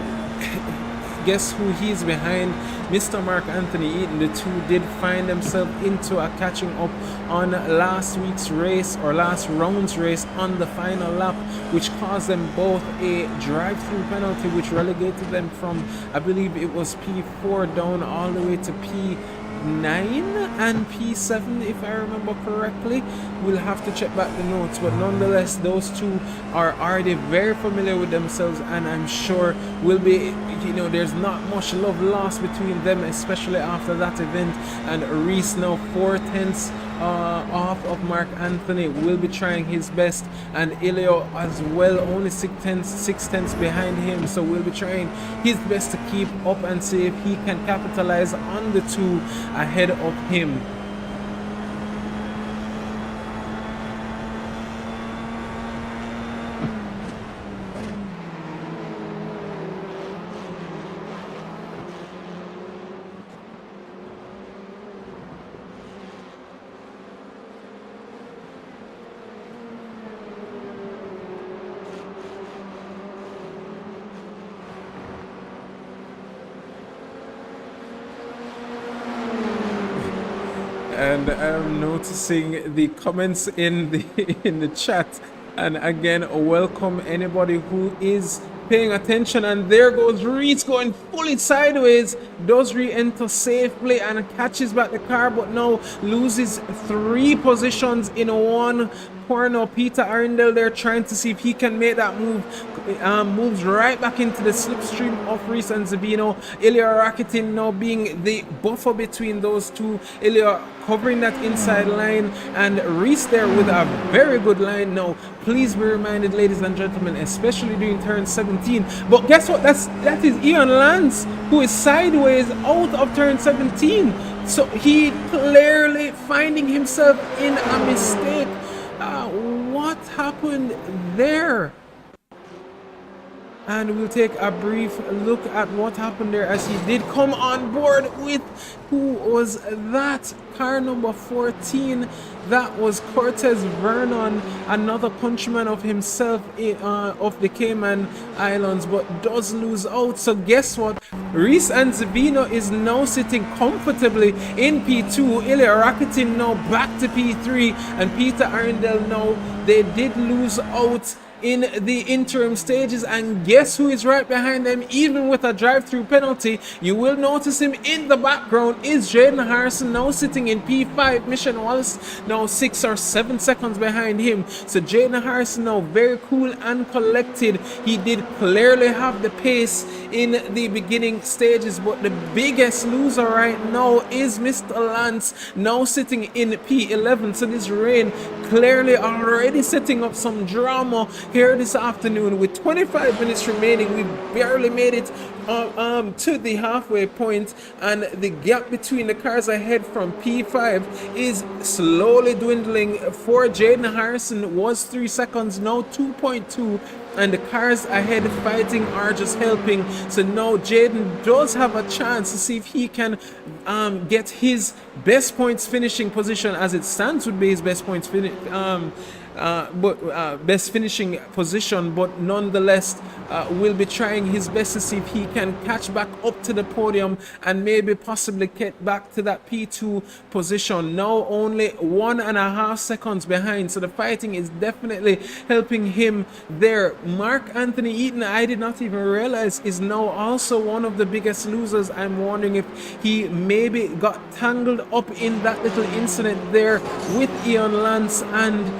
guess who he's behind? Mr. Mark Anthony Eaton. The two did find themselves into a catching up on last week's race, or last round's race, on the final lap, which caused them both a drive-through penalty, which relegated them from, I believe it was P4 down all the way to P9 and P7, if I remember correctly. We'll have to check back the notes, but nonetheless, those two are already very familiar with themselves, and I'm sure will be, there's not much love lost between them, especially after that event. And Reese now 4/10 off of Mark Anthony, will be trying his best, and Ilya as well, only 6/10 behind him, so will be trying his best to keep up and see if he can capitalize on the two ahead of him. And I'm noticing the comments in the chat, and again, welcome anybody who is paying attention. And there goes Reese going fully sideways, does re-enter safely and catches back the car, but now loses 3 positions in one corner. Peter Arundel there trying to see if he can make that move, moves right back into the slipstream of Reese and Zabino. Ilya Rakitin now being the buffer between those two. Ilya covering that inside line, and Reese there with a very good line. Now please be reminded, ladies and gentlemen, especially during turn 17, but guess what, that is Ian Lance, who is sideways out of turn 17, so he clearly finding himself in a mistake. What happened there? And we'll take a brief look at what happened there as he did come on board with, who was that? Car number 14. That was Cortez Vernon, another countryman of himself of the Cayman Islands, but does lose out. So guess what? Reese and Zavino is now sitting comfortably in P2. Ilya Rakitin now back to P3, and Peter Arundel now, they did lose out in the interim stages, and guess who is right behind them, even with a drive-through penalty? You will notice him in the background is Jaden Harrison, now sitting in P5. Mission Wallace now 6 or 7 seconds behind him. So Jaden Harrison now very cool and collected. He did clearly have the pace in the beginning stages, but the biggest loser right now is Mr. Lance, now sitting in P11. So this rain clearly already setting up some drama here this afternoon. With 25 minutes remaining, we barely made it to the halfway point, and the gap between the cars ahead from P5 is slowly dwindling. For Jaden Harrison was 3 seconds, now 2.2, and the cars ahead fighting are just helping. So now Jaden does have a chance to see if he can get his best points finishing position. As it stands, would be his best points best finishing position, but nonetheless will be trying his best to see if he can catch back up to the podium and maybe possibly get back to that P2 position. Now only 1.5 seconds behind, so the fighting is definitely helping him there. Mark Anthony Eaton, I did not even realize, is now also one of the biggest losers. I'm wondering if he maybe got tangled up in that little incident there with Ian Lance and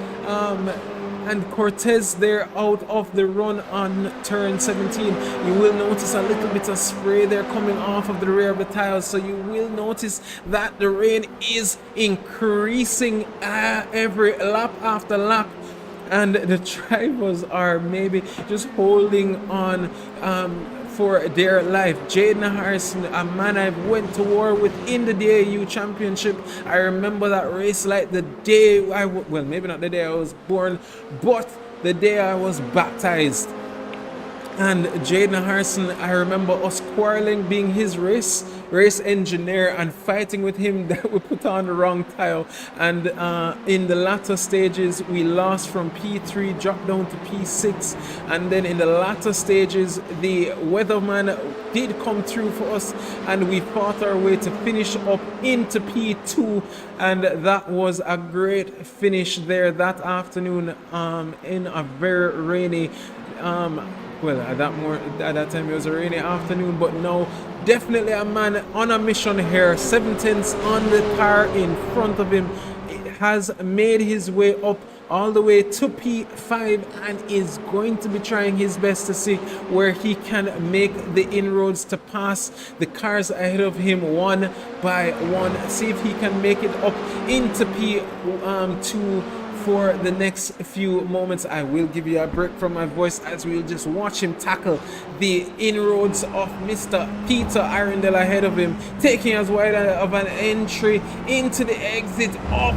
Cortez there out of the run on turn 17. You will notice a little bit of spray there coming off of the rear of the tires, so you will notice that the rain is increasing every lap after lap, and the drivers are maybe just holding on for their life. Jaden Harrison, a man I went to war with in the DAU championship. I remember that race like the day well, maybe not the day I was born, but the day I was baptized. And Jaden Harrison, I remember us quarreling, being his race engineer, and fighting with him that we put on the wrong tire. And in the latter stages, we lost from P3, dropped down to P6. And then in the latter stages, the weatherman did come through for us, and we fought our way to finish up into P2. And that was a great finish there that afternoon in a very rainy well, at that time it was a rainy afternoon, but now definitely a man on a mission here. 7/10 on the car in front of him. It has made his way up all the way to P5 and is going to be trying his best to see where he can make the inroads to pass the cars ahead of him one by one. See if he can make it up into P2 for the next few moments. I will give you a break from my voice as we'll just watch him tackle the inroads of Mr. Peter Arundel ahead of him, taking as wide of an entry into the exit of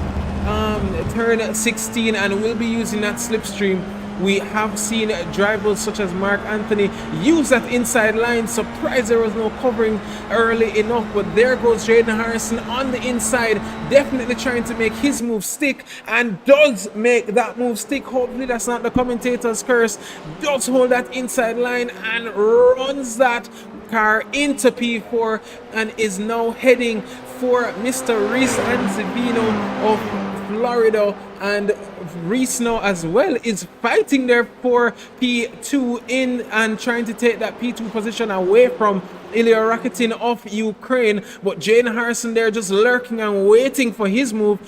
turn 16, and we'll be using that slipstream. We have seen drivers such as Mark Anthony use that inside line. Surprised there was no covering early enough, but there goes Jaden Harrison on the inside, definitely trying to make his move stick, and does make that move stick. Hopefully that's not the commentator's curse. Does hold that inside line and runs that car into P4 and is now heading for Mr. Reese and Zavino of Florida. And Reese now as well is fighting there for P2 in and trying to take that P2 position away from Ilya Rakitin of Ukraine, but Jaden Harrison there just lurking and waiting for his move.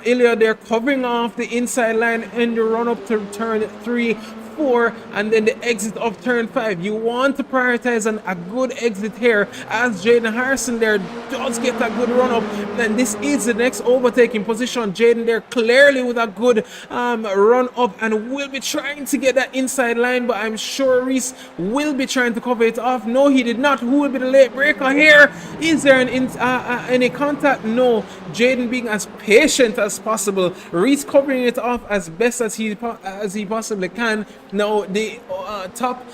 Ilya there covering off the inside line in the run up to turn 3, 4, and then the exit of turn 5. You want to prioritize a good exit here, as Jaden Harrison there does get a good run up, and this is the next overtaking position. Jaden there clearly with a good run up and will be trying to get that inside line, but I'm sure Reese will be trying to cover it off. No, he did not. Who will be the late breaker here? Is there any contact? No. Jaden being as patient as possible, Reese covering it off as best as he possibly can. Now the top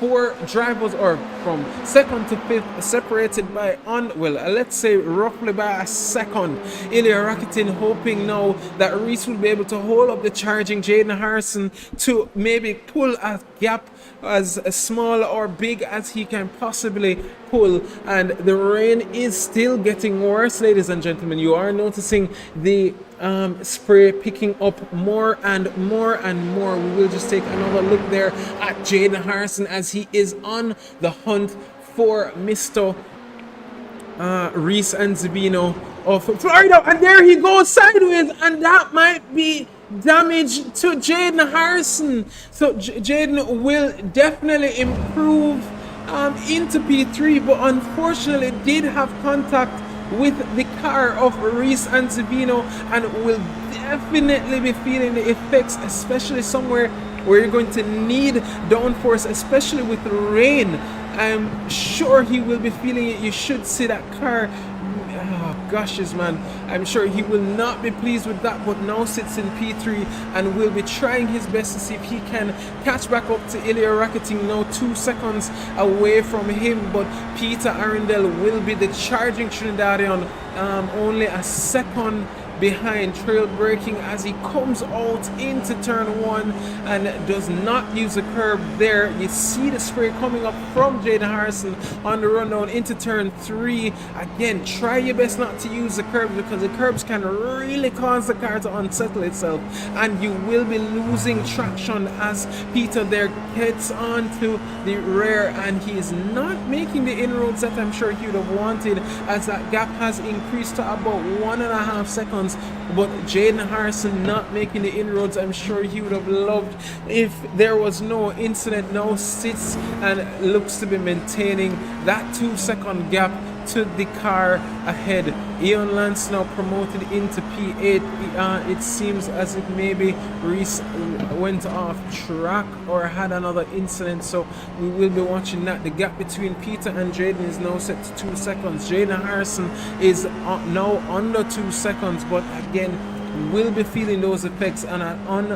4 drivers, or from second to fifth, separated by let's say roughly by a second. Ilya Rakitin hoping now that Reese will be able to hold up the charging Jaden Harrison to maybe pull a gap as small or big as he can possibly pull. And the rain is still getting worse, ladies and gentlemen. You are noticing the spray picking up more and more and more. We will just take another look there at Jaden Harrison as he is on the hunt for Mr. Reese Anzibino of Florida, and there he goes sideways, and that might be damage to Jaden Harrison. So Jaden will definitely improve into P3, but unfortunately did have contact with the car of Reese Anzibino and will definitely be feeling the effects, especially somewhere where you're going to need downforce, especially with the rain. I'm sure he will be feeling it. You should see that car. Oh goshes, man. I'm sure he will not be pleased with that, but now sits in P3 and will be trying his best to see if he can catch back up to Ilya Rakitin, now 2 seconds away from him. But Peter Arundel will be the charging Trinidadian, only a second behind, trail braking as he comes out into turn 1 and does not use the curb there. You see the spray coming up from Jaden Harrison on the rundown into turn 3. Again, try your best not to use the curbs, because the curbs can really cause the car to unsettle itself, and you will be losing traction as Peter there gets onto the rear, and he is not making the inroads that I'm sure he would have wanted, as that gap has increased to about 1.5 seconds. But Jaden Harrison not making the inroads. I'm sure he would have loved if there was no incident. Now sits and looks to be maintaining that 2-second gap to the car ahead. Eon Lance now promoted into P8. It seems as if maybe Reese went off track or had another incident, so we will be watching that. The gap between Peter and Jaden is now set to 2 seconds. Jaden Harrison is now under 2 seconds, but again will be feeling those effects, and on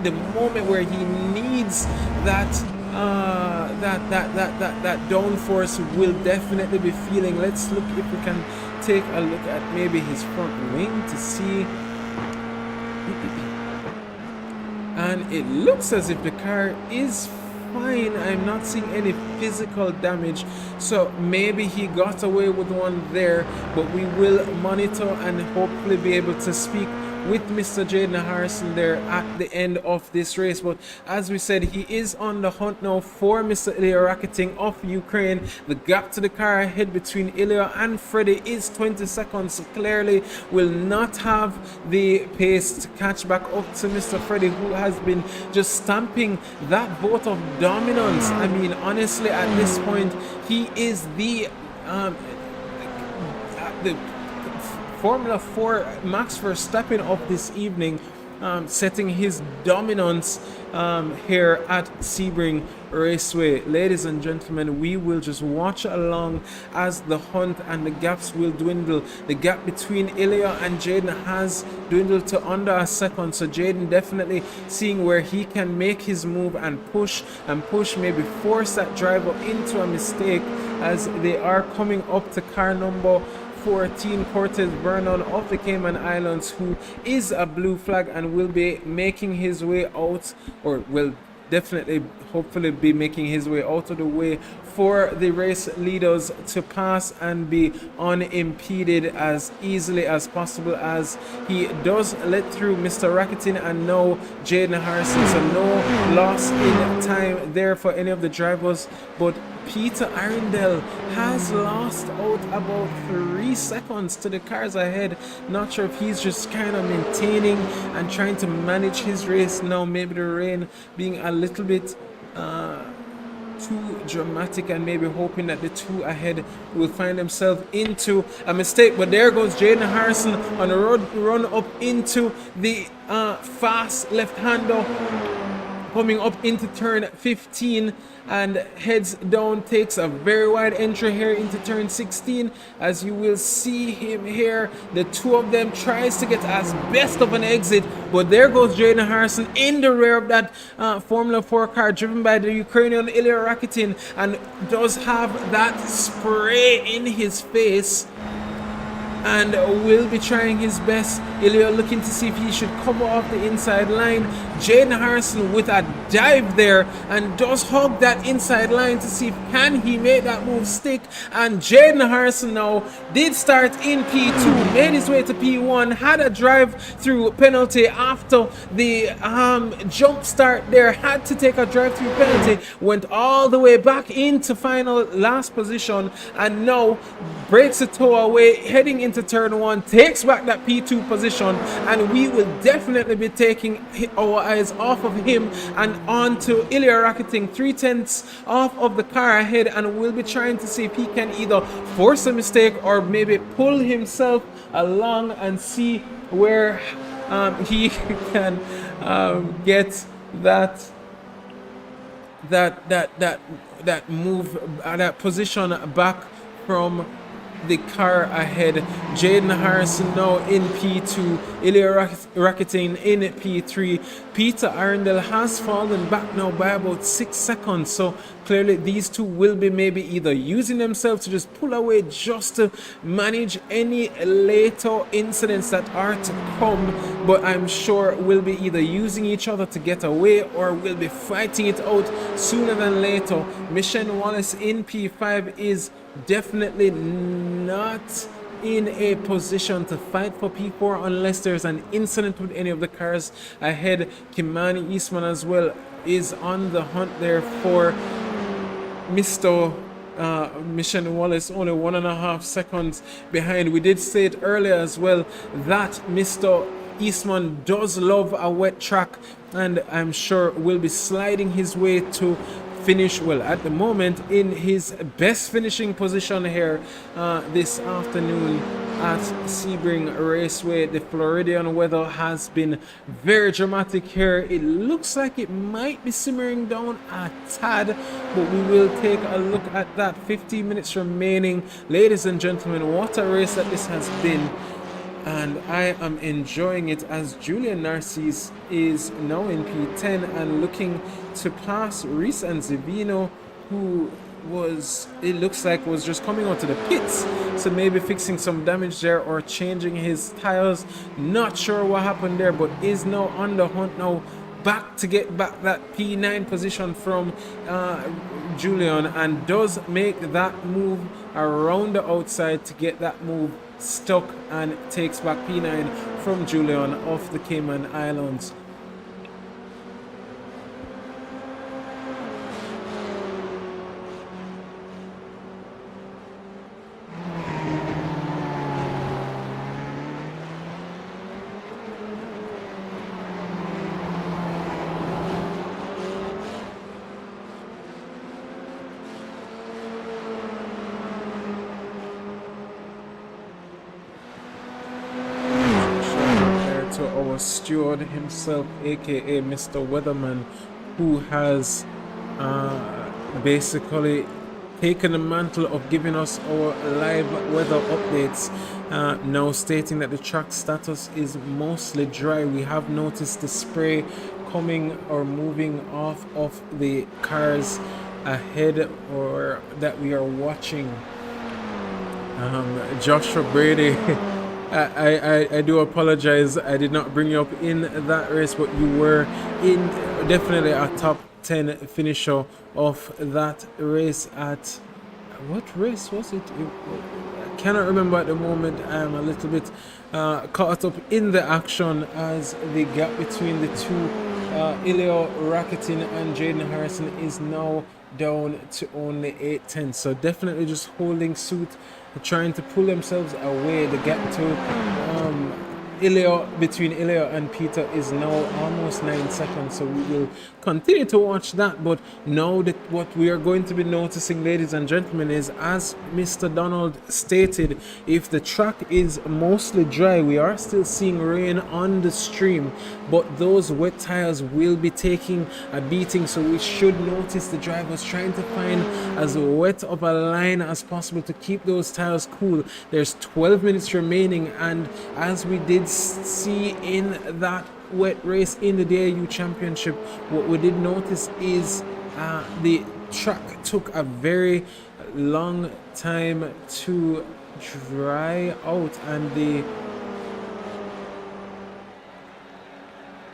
the moment where he needs that that downforce will definitely be feeling. Let's look if we can take a look at maybe his front wing to see. And it looks as if the car is fine. I'm not seeing any physical damage, so maybe he got away with one there, but we will monitor and hopefully be able to speak with Mr. Jaden Harrison there at the end of this race. But as we said, he is on the hunt now for Mr. Ilya Rakitin of Ukraine. The gap to the car ahead between Ilya and Freddie is 20 seconds. So clearly will not have the pace to catch back up to Mr. Freddie, who has been just stamping that vote of dominance. I mean, honestly, at this point, he is the Formula 4 Max Verstappen of this evening, setting his dominance here at Sebring Raceway. Ladies and gentlemen, we will just watch along as the hunt and the gaps will dwindle. The gap between Ilya and Jaden has dwindled to under a second, so Jaden definitely seeing where he can make his move and push, maybe force that driver into a mistake, as they are coming up to car number 14, Cortez Vernon of the Cayman Islands, who is a blue flag and will be making his way out, or will definitely hopefully be making his way out of the way for the race leaders to pass and be unimpeded as easily as possible, as he does let through Mr. Rakitin and now Jaden Harrison. So no loss in time there for any of the drivers, but Peter Arundel has lost out about 3 seconds to the cars ahead. Not sure if he's just kind of maintaining and trying to manage his race now. Maybe the rain being a little bit too dramatic, and maybe hoping that the two ahead will find themselves into a mistake. But there goes Jaden Harrison on the road run up into the fast left-hander coming up into turn 15 and heads down, takes a very wide entry here into turn 16. As you will see him here, the two of them tries to get as best of an exit, but there goes Jaden Harrison in the rear of that Formula 4 car driven by the Ukrainian Ilya Rakitin, and does have that spray in his face and will be trying his best. Ilya looking to see if he should cover off the inside line. Jaden Harrison with a dive there and does hug that inside line to see if can he make that move stick. And Jaden Harrison now did start in P2, made his way to P1, had a drive through penalty after the jump start there, had to take a drive through penalty, went all the way back into final last position, and now breaks the toe away heading into turn 1, takes back that P2 position, and we will definitely be taking our eyes off of him and on to Ilya Rakitin, 3/10 off of the car ahead, and we'll be trying to see if he can either force a mistake or maybe pull himself along and see where he can get that move, that position back from the car ahead. Jaden Harrison now in P2, Ilya Rakitin in P3. Peter Arundel has fallen back now by about 6 seconds, so clearly these two will be maybe either using themselves to just pull away just to manage any later incidents that are to come, but I'm sure we'll be either using each other to get away or we'll be fighting it out sooner than later. Mission Wallace in P5 is definitely not in a position to fight for P4 unless there's an incident with any of the cars ahead. Kimani Eastman as well is on the hunt there for Mr. Mission Wallace, only 1.5 seconds behind. We did say it earlier as well that Mr. Eastman does love a wet track, and I'm sure will be sliding his way to finish, well, at the moment in his best finishing position here this afternoon at Sebring Raceway. The Floridian weather has been very dramatic here. It looks like it might be simmering down a tad, but we will take a look at that. 15 minutes remaining. Ladies and gentlemen, what a race that this has been, and I am enjoying it as Julian Narcisse is now in P10 and looking to pass Reese and Zivino, who was, it looks like, was just coming out to the pits, so maybe fixing some damage there or changing his tires. Not sure what happened there, but is now on the hunt now, back to get back that P9 position from Julian, and does make that move around the outside to get that move stuck and takes back P9 from Julian off the Cayman Islands. Our steward himself, aka Mr. Weatherman, who has basically taken the mantle of giving us our live weather updates, now stating that the track status is mostly dry. We have noticed the spray coming or moving off of the cars ahead or that we are watching. Joshua Brady, I do apologize, I did not bring you up in that race, but you were in definitely a top 10 finisher of that race. At what race was it? I cannot remember at the moment. I am a little bit caught up in the action as the gap between the two, Ilya Rakitin and Jaden Harrison, is now down to only 8 tenths. So definitely just holding suit, trying to pull themselves away. The gap to between Ilya and Peter is now almost 9 seconds, so we will continue to watch that. But now that what we are going to be noticing, ladies and gentlemen, is, as Mr. Donald stated, if the track is mostly dry, we are still seeing rain on the stream, but those wet tires will be taking a beating, so we should notice the drivers trying to find as wet of a line as possible to keep those tires cool. There's 12 minutes remaining, and as we did see in that wet race in the DAU Championship, what we did notice is the track took a very long time to dry out, and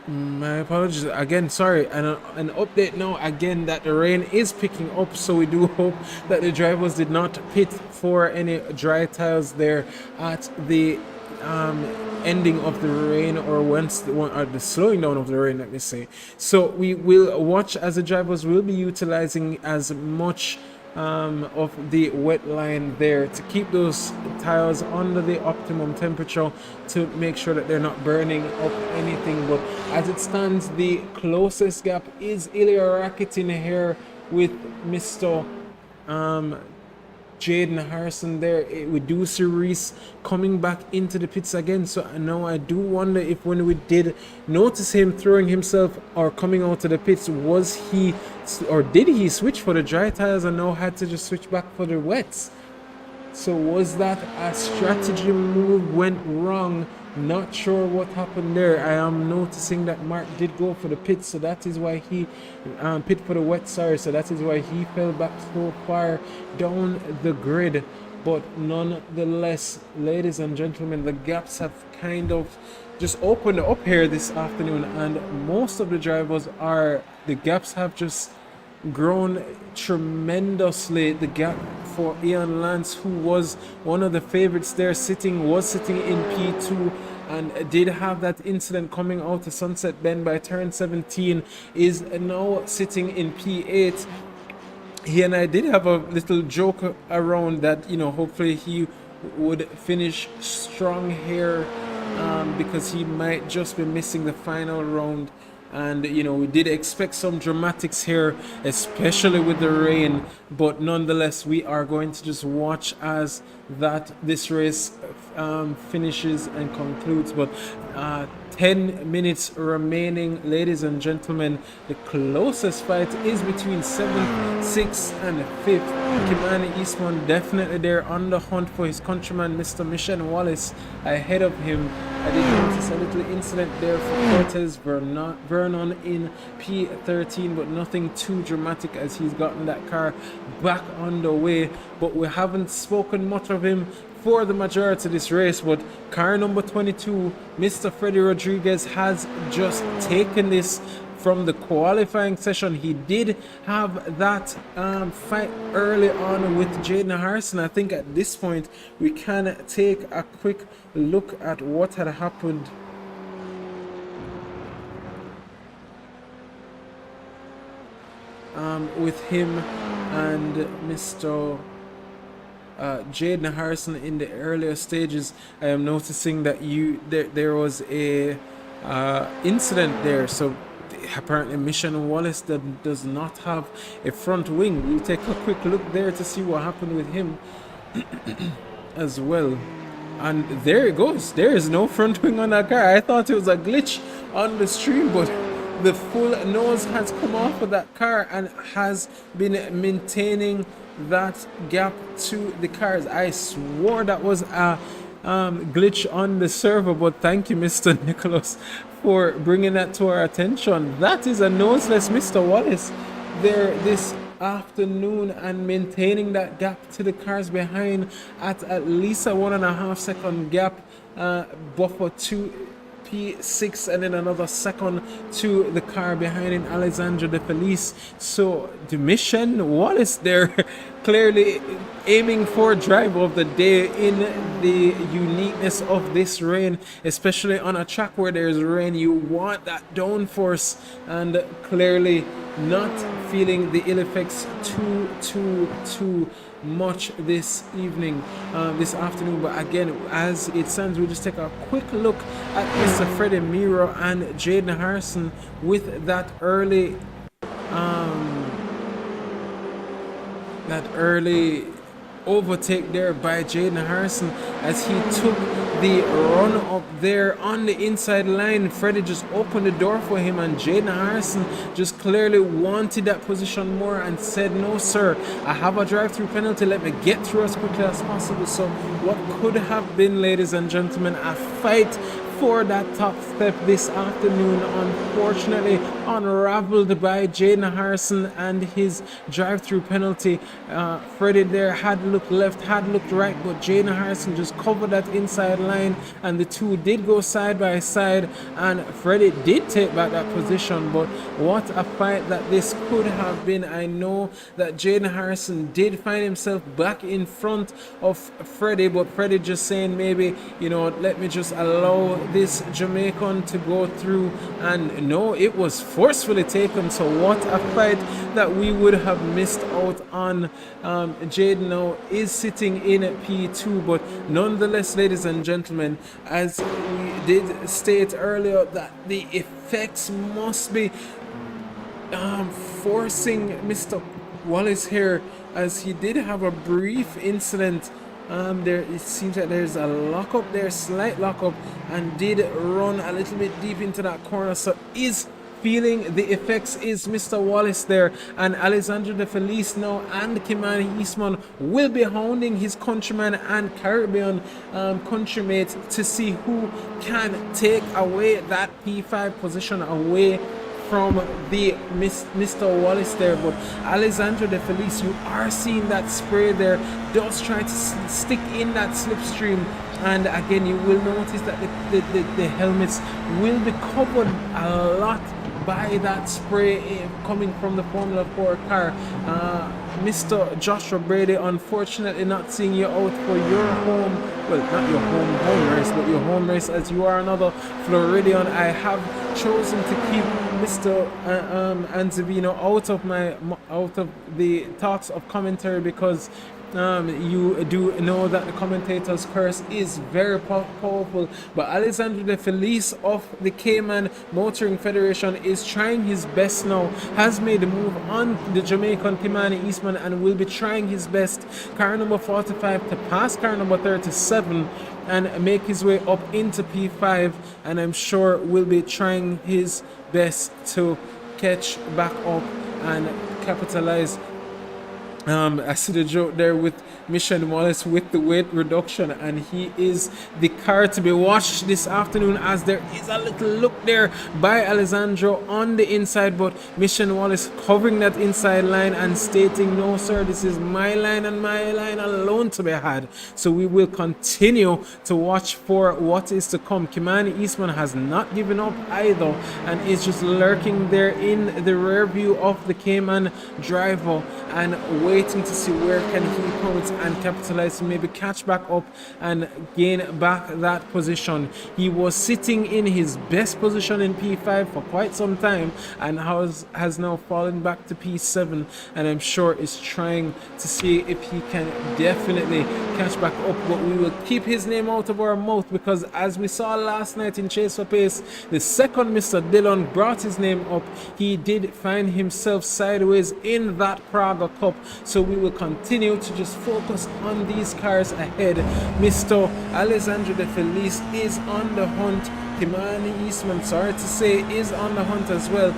my apologies again, sorry, and an update now again that the rain is picking up, so we do hope that the drivers did not pit for any dry tires there at the ending of the rain, or the slowing down of the rain, let me say. So we will watch as the drivers will be utilizing as much of the wet line there to keep those tires under the optimum temperature to make sure that they're not burning up anything. But as it stands, the closest gap is Ilya Rakitin here with Mr. Jaden Harrison there. We do see Reese coming back into the pits again, so now I do wonder if when we did notice him throwing himself or coming out of the pits, was he or did he switch for the dry tires and now had to just switch back for the wets? So was that a strategy move went wrong? Not sure what happened there. I am noticing that Mark did go for the pit, so that is why he pit for the wet, sorry, so that is why he fell back so far down the grid. But nonetheless, ladies and gentlemen, the gaps have kind of just opened up here this afternoon, and most of the drivers the gaps have just grown tremendously. The gap for Ian Lance, who was one of the favorites there, was sitting in P2 and did have that incident coming out to Sunset Bend by turn 17, is now sitting in P8. He and I did have a little joke around that, hopefully he would finish strong here, because he might just be missing the final round. And we did expect some dramatics here, especially with the rain, but nonetheless we are going to just watch as this race finishes and concludes. But 10 minutes remaining, ladies and gentlemen. The closest fight is between 7th, 6th and 5th. Kimani Eastman definitely there on the hunt for his countryman Mr. Mission Wallace ahead of him. I did notice a little incident there for Cortez Vernon in P13, but nothing too dramatic as he's gotten that car back on the way. But we haven't spoken much of him for the majority of this race. But car number 22, Mr. Freddy Rodriguez, has just taken this from the qualifying session. He did have that fight early on with Jaden Harrison. I think at this point we can take a quick look at what had happened. With him and Mr. Jaden Harrison in the earlier stages. I am noticing that there was a incident there. So apparently Mission Wallace does not have a front wing. We'll take a quick look there to see what happened with him as well. And there it goes. There is no front wing on that car. I thought it was a glitch on the stream, but the full nose has come off of that car and has been maintaining that gap to the cars. I swore that was a glitch on the server, but thank you, Mr. Nicholas, for bringing that to our attention. That is a noseless Mr. Wallace there this afternoon and maintaining that gap to the cars behind at least a 1.5 second gap buffer to P6, and then another second to the car behind in Alexandra De Felice. So the Mission Wallace there clearly aiming for driver of the day in the uniqueness of this rain, especially on a track where there's rain. You want that downforce, and clearly not feeling the ill effects too much this evening, this afternoon. But again, as it stands, we'll just take a quick look at Mr. Freddie Miro and Jaden Harrison with that early overtake there by Jaden Harrison as he took the run up there on the inside line. Freddie just opened the door for him, and Jaden Harrison just clearly wanted that position more and said, no sir, I have a drive-through penalty, let me get through as quickly as possible. So what could have been, ladies and gentlemen, a fight for that top step this afternoon, unfortunately unraveled by Jaden Harrison and his drive-through penalty. Freddie there had looked left, had looked right, but Jaden Harrison just covered that inside line, and the two did go side by side, and Freddie did take back that position. But what a fight that this could have been. I know that Jaden Harrison did find himself back in front of Freddie, but Freddie just saying, maybe, you know, let me just allow this Jamaican to go through, and no, it was forcefully taken. So what a fight that we would have missed out on. Jaden now is sitting in P2, but nonetheless, ladies and gentlemen, as we did state earlier, that the effects must be forcing Mr. Wallace here, as he did have a brief incident. There it seems that there's a lockup there, slight lockup, and did run a little bit deep into that corner. So is feeling the effects is Mr. Wallace there, and Alexander De Felice now and Kimani Eastman will be hounding his countryman and Caribbean countrymate to see who can take away that P5 position away from the Mr. Wallace there. But Alexander De Felice, you are seeing that spray there, does try to stick in that slipstream, and again you will notice that the helmets will be covered a lot by that spray coming from the Formula 4 car. Mr. Joshua Brady, unfortunately not seeing you out for your home, well, not your home race, but your home race, as you are another Floridian. I have chosen to keep Mr. Anzavino out of the talks of commentary, because you do know that the commentator's curse is very powerful. But Alexander De Felice of the Cayman Motoring Federation is trying his best now, has made a move on the Jamaican Kimani Eastman, and will be trying his best, car number 45, to pass car number 37 and make his way up into P5, and I'm sure will be trying his best to catch back up and capitalize. I see the joke there with Mission Wallace with the weight reduction, and he is the car to be watched this afternoon, as there is a little look there by Alessandro on the inside, but Mission Wallace covering that inside line and stating, no sir, this is my line and my line alone to be had. So we will continue to watch for what is to come. Kimani Eastman has not given up either, and is just lurking there in the rear view of the Cayman driver and waiting to see where can he pounce and capitalize to maybe catch back up and gain back that position. He was sitting in his best position in P5 for quite some time, and has now fallen back to P7, and I'm sure is trying to see if he can definitely catch back up. But we will keep his name out of our mouth, because as we saw last night in Chase for Pace, the second Mr. Dillon brought his name up, he did find himself sideways in that Praga Cup. So we will continue to just focus on these cars ahead. Mr. Alessandro De Felice is on the hunt. Kimani Eastman, sorry to say, is on the hunt as well.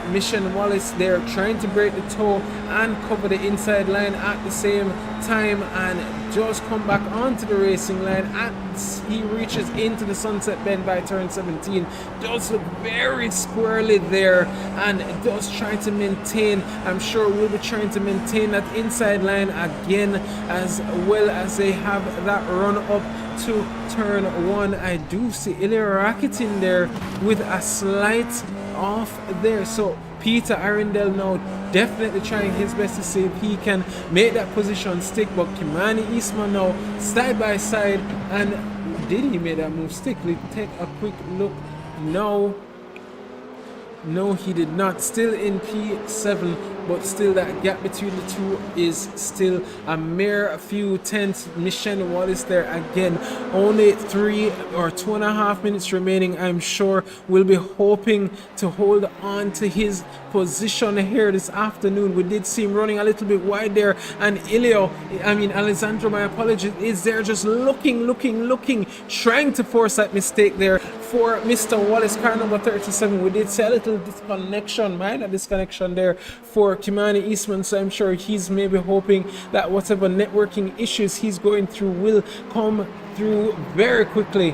Mission Wallace there trying to break the toe and cover the inside line at the same time, and just come back onto the racing line as he reaches into the sunset bend by turn 17. Does look very squirrely there, and does try to maintain, I'm sure we'll be trying to maintain that inside line again, as well as they have that run up to turn 1. I do see Ilya Rakitin there with a slight off there. So Peter Arundel now definitely trying his best to see if he can make that position stick, but Kimani Eastman now side by side, and did he make that move stick? Let's take a quick look now. No, he did not. Still in P7, but still that gap between the two is still a mere few tenths. Michelle Wallace there again. Only 3 or 2.5 minutes remaining. I'm sure we'll be hoping to hold on to his position here this afternoon. We did see him running a little bit wide there, and Alessandro, my apologies, is there just looking, trying to force that mistake there for Mr. Wallace, car number 37. We did see a little minor disconnection there for Kimani Eastman, so I'm sure he's maybe hoping that whatever networking issues he's going through will come through very quickly.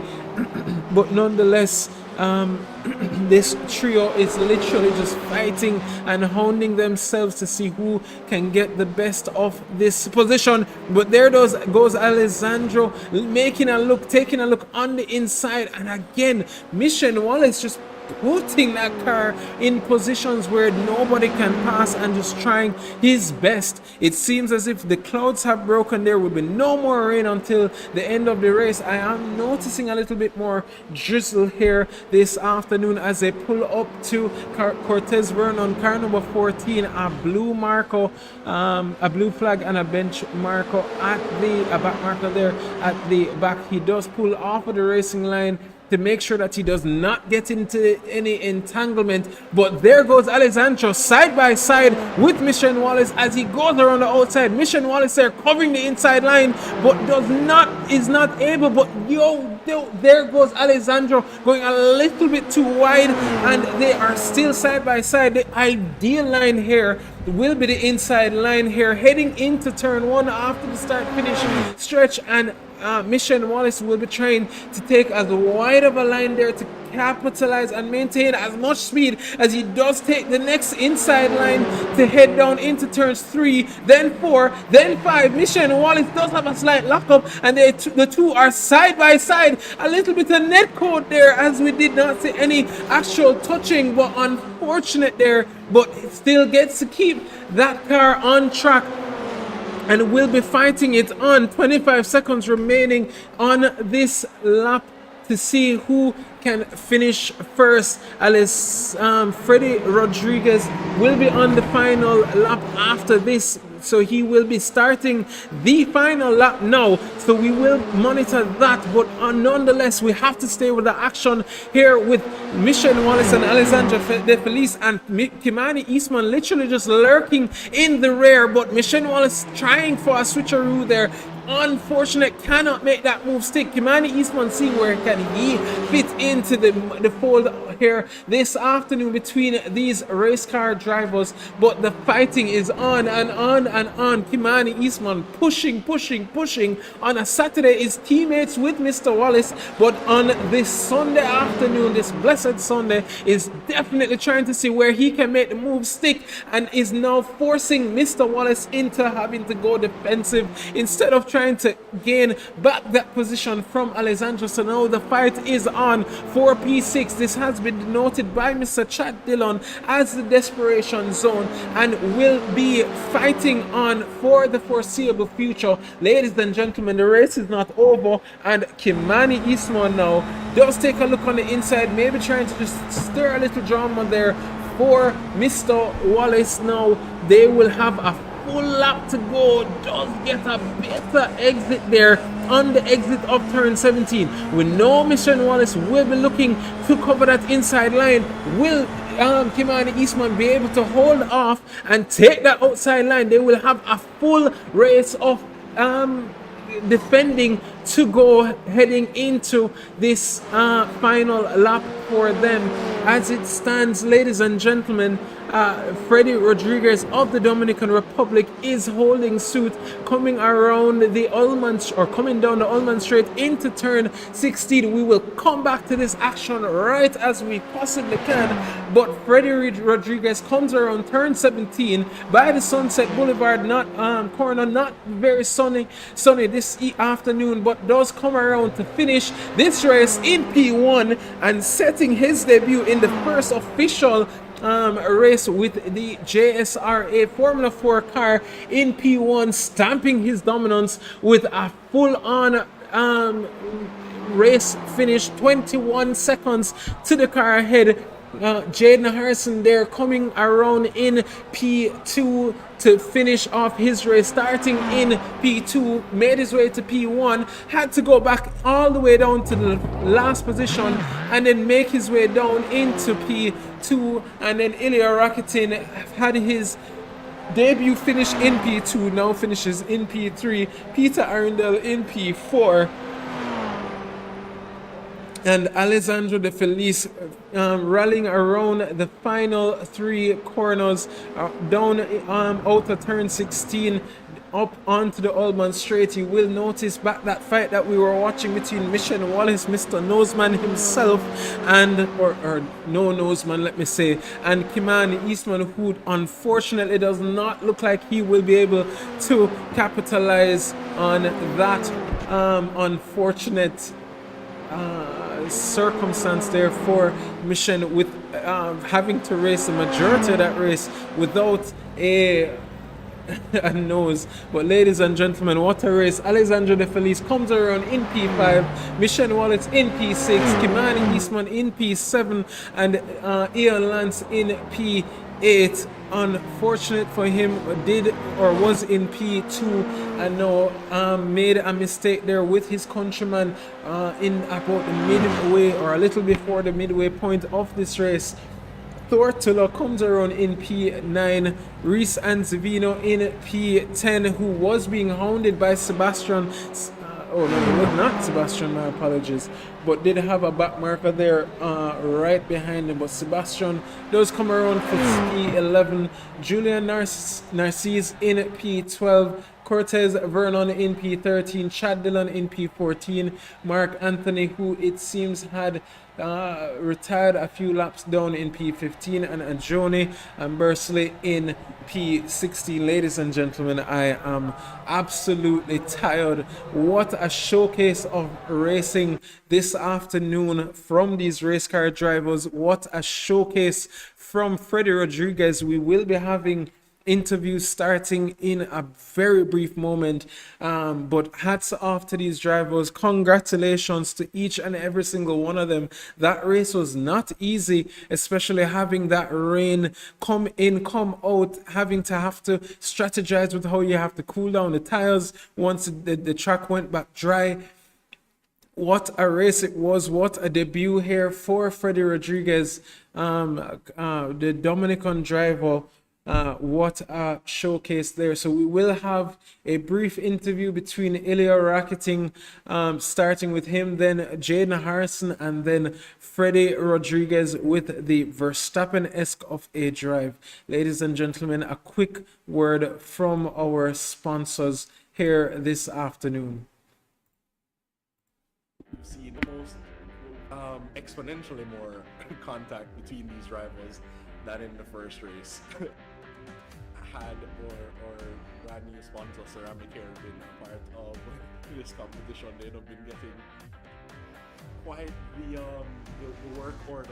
But nonetheless, this trio is literally just fighting and hounding themselves to see who can get the best of this position. But there goes Alessandro taking a look on the inside, and again Mission Wallace just putting that car in positions where nobody can pass and just trying his best. It seems as if the clouds have broken. There will be no more rain until the end of the race. I am noticing a little bit more drizzle here this afternoon as they pull up to Cortez Vernon, car number 14, a blue Marco, a blue flag and a bench Marco at the back marker there at the back. He does pull off of the racing line to make sure that he does not get into any entanglement. But there goes Alessandro side by side with Mission Wallace as he goes around the outside. Mission Wallace there covering the inside line, but is not able. But there goes Alessandro going a little bit too wide, and they are still side by side. The ideal line here will be the inside line here, heading into turn 1 after the start-finish stretch, and Mission Wallace will be trying to take as wide of a line there to capitalize and maintain as much speed as he does take the next inside line to head down into turns 3, then 4, then 5. Mission Wallace does have a slight lockup, and the two are side by side. A little bit of net code there as we did not see any actual touching, but unfortunate there, but it still gets to keep that car on track. And we'll be fighting it on 25 seconds remaining on this lap to see who can finish first. Freddie Rodriguez will be on the final lap after this, so he will be starting the final lap now, so we will monitor that. But nonetheless, we have to stay with the action here with Mission Wallace and Alessandro De Felice and Kimani Eastman literally just lurking in the rear, but Mission Wallace trying for a switcheroo there. Unfortunate, cannot make that move stick. Kimani Eastman seeing where can he fit into the fold here this afternoon between these race car drivers, but the fighting is on and on and on. Kimani Eastman pushing on a Saturday, his teammates with Mr. Wallace, but on this Sunday afternoon, this blessed Sunday, is definitely trying to see where he can make the move stick, and is now forcing Mr. Wallace into having to go defensive instead of trying to gain back that position from Alessandro. So now the fight is on for P6. This has been denoted by Mr. Chad Dillon as the desperation zone, and will be fighting on for the foreseeable future. Ladies and gentlemen, the race is not over, and Kimani Eastman now does take a look on the inside, maybe trying to just stir a little drama there for Mr. Wallace. Now they will have a full lap to go, does get a better exit there on the exit of turn 17. We know Mission Wallace will be looking to cover that inside line. Will Kimani Eastman be able to hold off and take that outside line? They will have a full race of defending to go heading into this final lap for them. As it stands, ladies and gentlemen, Freddie Rodriguez of the Dominican Republic is holding suit, coming around the coming down the Ullman Straight into turn 16. We will come back to this action right as we possibly can, but Freddie Rodriguez comes around turn 17 by the Sunset Boulevard corner. Not very sunny this afternoon, but does come around to finish this race in P1 and setting his debut in the first official race with the JSRA Formula 4 car in P1, stamping his dominance with a full-on race finish, 21 seconds to the car ahead Jaden Harrison there coming around in P2 to finish off his race, starting in P2, made his way to P1, had to go back all the way down to the last position and then make his way down into P2, and then Ilya Rakitin had his debut finish in P2, now finishes in P3, Peter Arundel in P4, and Alessandro De Felice rallying around the final three corners, down out of turn 16 up onto the Allman Straight. You will notice back that fight that we were watching between Mission Wallace, Mr. Noseman himself, and or no Noseman, let me say, and Kimani Eastman, who unfortunately does not look like he will be able to capitalize on that unfortunate circumstance there for Mission, with having to race the majority of that race without a nose. But ladies and gentlemen, what a race. Alessandro De Felice comes around in P5, Michelle Wallace in P6, Kimani Eastman in P7, and Ian Lance in P8. Unfortunate for him, was in P2 and now made a mistake there with his countryman in about the midway, or a little before the midway point of this race. Thortula comes around in P9, Reese Anzavino in P10, who was being hounded by Sebastian. Oh no, it was not Sebastian, my apologies, but did have a back marker there right behind him. But Sebastian does come around for P11, Julian Narcisse in P12, Cortez Vernon in P13, Chad Dillon in P14, Mark Anthony, who it seems had retired a few laps down, in P15, and Joni and Bursley in P16. Ladies and gentlemen, I am absolutely tired. What a showcase of racing this afternoon from these race car drivers. What a showcase from Freddie Rodriguez. We will be having interviews starting in a very brief moment, but hats off to these drivers. Congratulations to each and every single one of them. That race was not easy, especially having that rain come in, come out, having to have to strategize with how you have to cool down the tires once the track went back dry. What a race it was. What a debut here for Freddie Rodriguez, the Dominican driver. What a showcase there. So we will have a brief interview between Ilya Rakitin, starting with him, then Jaden Harrison, and then Freddie Rodriguez with the Verstappen-esque of a drive. Ladies and gentlemen, a quick word from our sponsors here this afternoon. We've seen almost exponentially more contact between these rivals than in the first race. Had or brand new sponsor Ceramic Hair been a part of this competition, they'd have been getting quite the work order.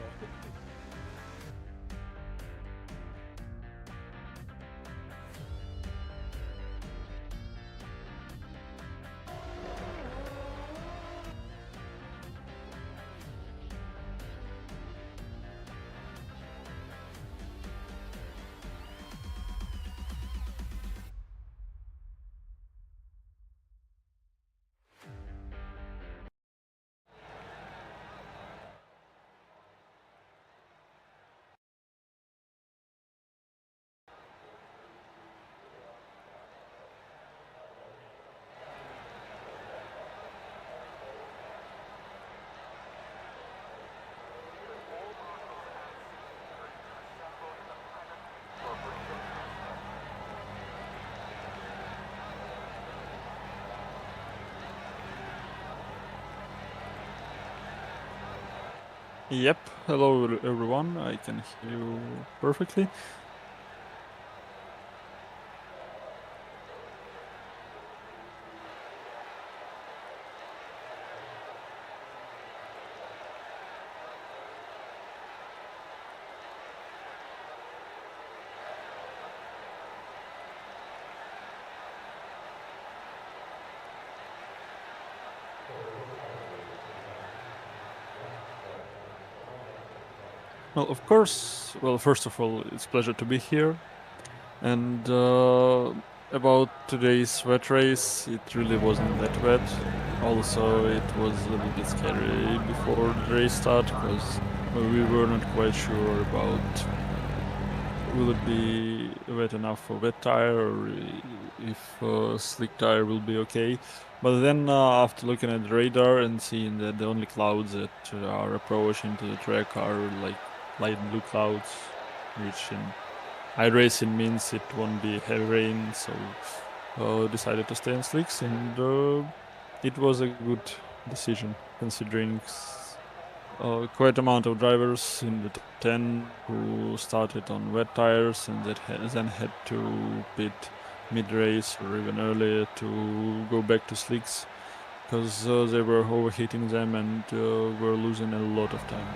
Yep, hello everyone, I can hear you perfectly. Well, of course. Well, first of all, it's a pleasure to be here. And about today's wet race, it really wasn't that wet. Also, it was a little bit scary before the race start because we were not quite sure about will it be wet enough for wet tire or if slick tire will be okay. But then after looking at the radar and seeing that the only clouds that are approaching to the track are like light blue clouds, which in iRacing means it won't be heavy rain, so decided to stay on slicks, and it was a good decision considering quite amount of drivers in the top 10 who started on wet tires and that then had to pit mid-race or even earlier to go back to slicks because they were overheating them and were losing a lot of time.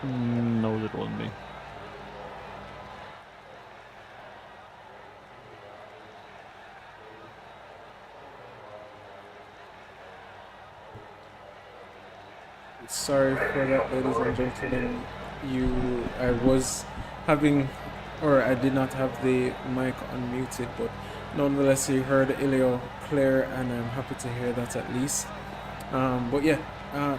No, that wasn't me. Sorry for that, ladies and gentlemen. I was having, or I did not have the mic unmuted, but nonetheless, you heard Ilio clear, and I'm happy to hear that at least. But yeah,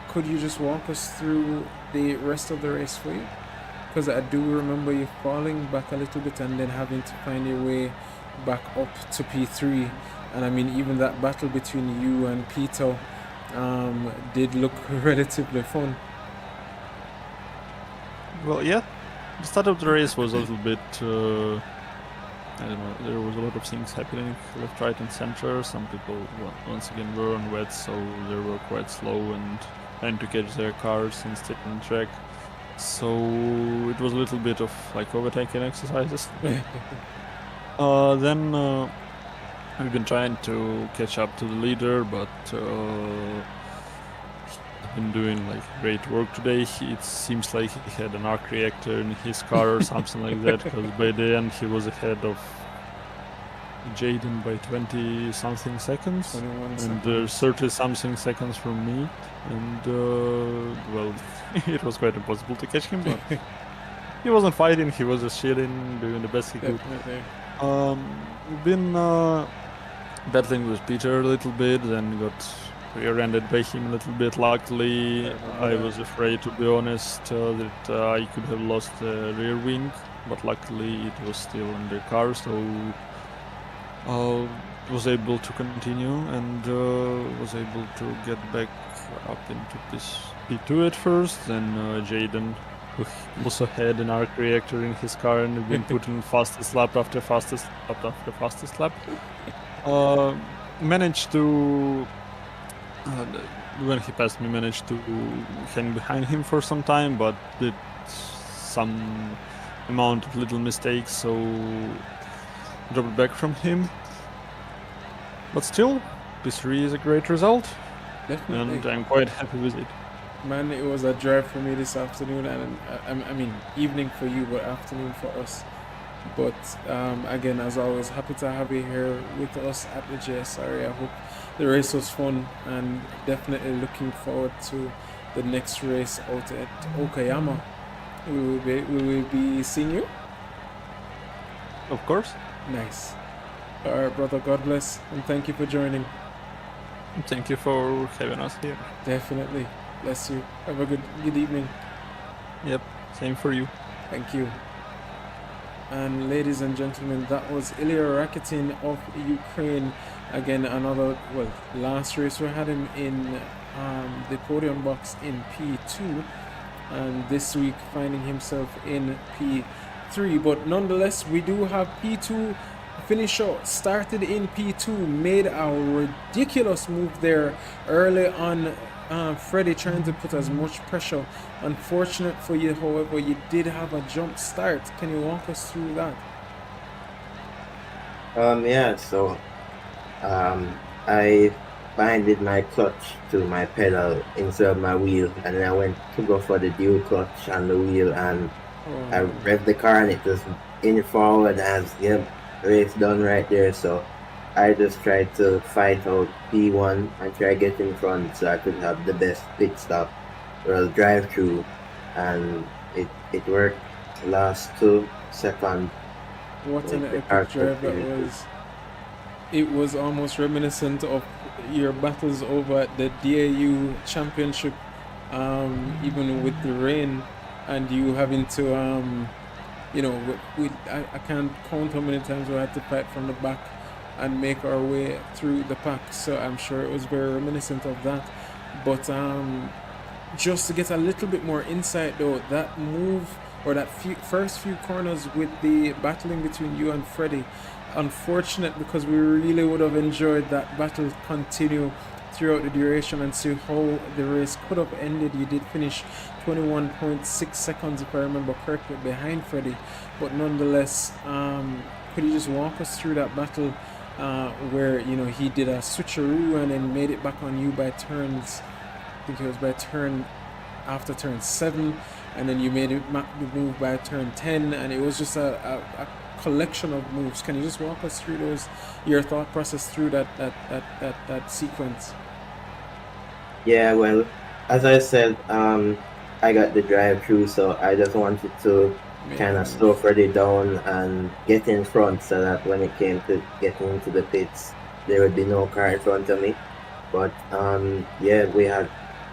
could you just walk us through the rest of the race for you? Because I do remember you falling back a little bit and then having to find your way back up to P3. And I mean, even that battle between you and Pito did look relatively fun. Well, yeah, the start of the race was a little bit, I don't know, there was a lot of things happening left, right and center. Some people once again were on wet, so they were quite slow and trying to catch their cars and stay on track. So it was a little bit of like overtaking exercises. Then we've been trying to catch up to the leader, but he's been doing like great work today. It seems like he had an arc reactor in his car or something like that, because by the end he was ahead of Jaden by 20 something seconds, 21 and seconds. 30 something seconds from me, and well, it was quite impossible to catch him, but he wasn't fighting, he was just chilling, doing the best he could. Definitely. We've been battling with Peter a little bit, then got rear-ended by him a little bit. Luckily, I was afraid, to be honest, that I could have lost the rear wing, but luckily it was still in the car, so was able to continue and was able to get back up into this P2 at first. Then Jaden, who also had an arc reactor in his car and had been putting fastest lap after fastest lap after fastest lap, managed to, when he passed me, managed to hang behind him for some time, but did some amount of little mistakes, so dropped back from him. But still, P3 is a great result, Definitely. and I'm quite happy with it. Man, it was a drive for me this afternoon, and I mean, evening for you, but afternoon for us. But again, as always, happy to have you here with us at the JSRA. I hope the race was fun, and definitely looking forward to the next race out at Okayama. We will be seeing you. Of course. Nice. All right, brother. God bless, and thank you for joining. Thank you for having us here. Definitely. Bless you. Have a good evening. Yep, same for you. Thank you. And ladies and gentlemen, that was Ilya Rakitin of Ukraine. Again, another, well, last race we had him in the podium box in P2, and this week finding himself in P3. But nonetheless, we do have P2 finisher, started in P2, made a ridiculous move there early on. Freddie trying to put as much pressure. Unfortunate for you, however, you did have a jump start. Can you walk us through that? Yeah, so I binded my clutch to my pedal instead of my wheel, and then I went to go for the dual clutch on the wheel, and I revved the car and it just in forward as race done right there. So I just tried to fight out P1 and try get in front so I could have the best pit stop or drive through, and it worked. Last 2 seconds. What an epic drive that was. It was almost reminiscent of your battles over at the DAU championship, even with the rain and you having to, I can't count how many times we had to fight from the back and make our way through the pack. So I'm sure it was very reminiscent of that. But just to get a little bit more insight though, that move or that first few corners with the battling between you and Freddie, unfortunate because we really would have enjoyed that battle continue throughout the duration and see how the race could have ended. You did finish 21.6 seconds, if I remember correctly, behind Freddie, but nonetheless, could you just walk us through that battle where he did a switcheroo and then made it back on you by turns, I think it was by after turn 7, and then you made it the move by turn 10, and it was just a collection of moves. Can you just walk us through your thought process through that sequence? Yeah, well, as I said, I got the drive through, so I just wanted to kind of slow Freddie down and get in front so that when it came to getting into the pits, there would be no car in front of me. But we had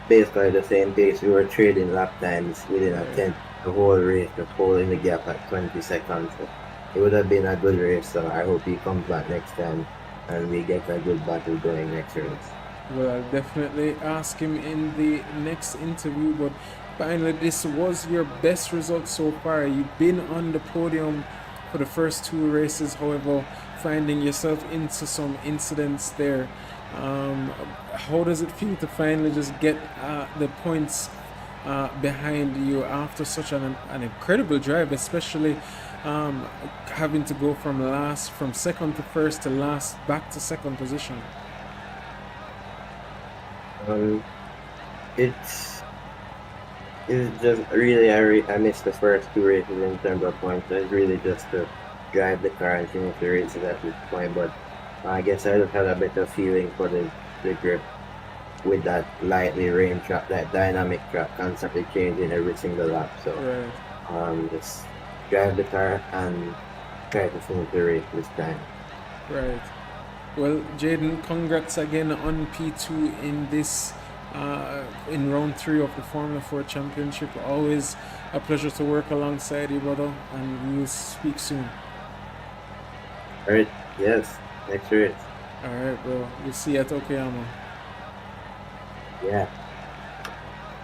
basically the same pace. We were trading lap times within a 10th the whole race, the hole in the gap at 20 seconds. So it would have been a good race, so I hope he comes back next time and we get a good battle going next race. Well, I'll definitely ask him in the next interview, but finally, this was your best result so far. You've been on the podium for the first 2 races, however, finding yourself into some incidents there. How does it feel to finally just get the points behind you after such an incredible drive, especially having to go from second to first to last back to second position? It's just really I missed the first 2 races in terms of points. It's really just to drive the car and finish the races at this point, but I guess I just had a better feeling for the grip with that lightly rain track, that dynamic track constantly changing every single lap. So just drive the car and try to finish the race this time. Right. Well, Jaden, congrats again on P2 in this in round 3 of the Formula 4 Championship. Always a pleasure to work alongside you, brother, and we will speak soon. All right. Yes. Next race. All right, bro. We'll see you at Okayama. Yeah.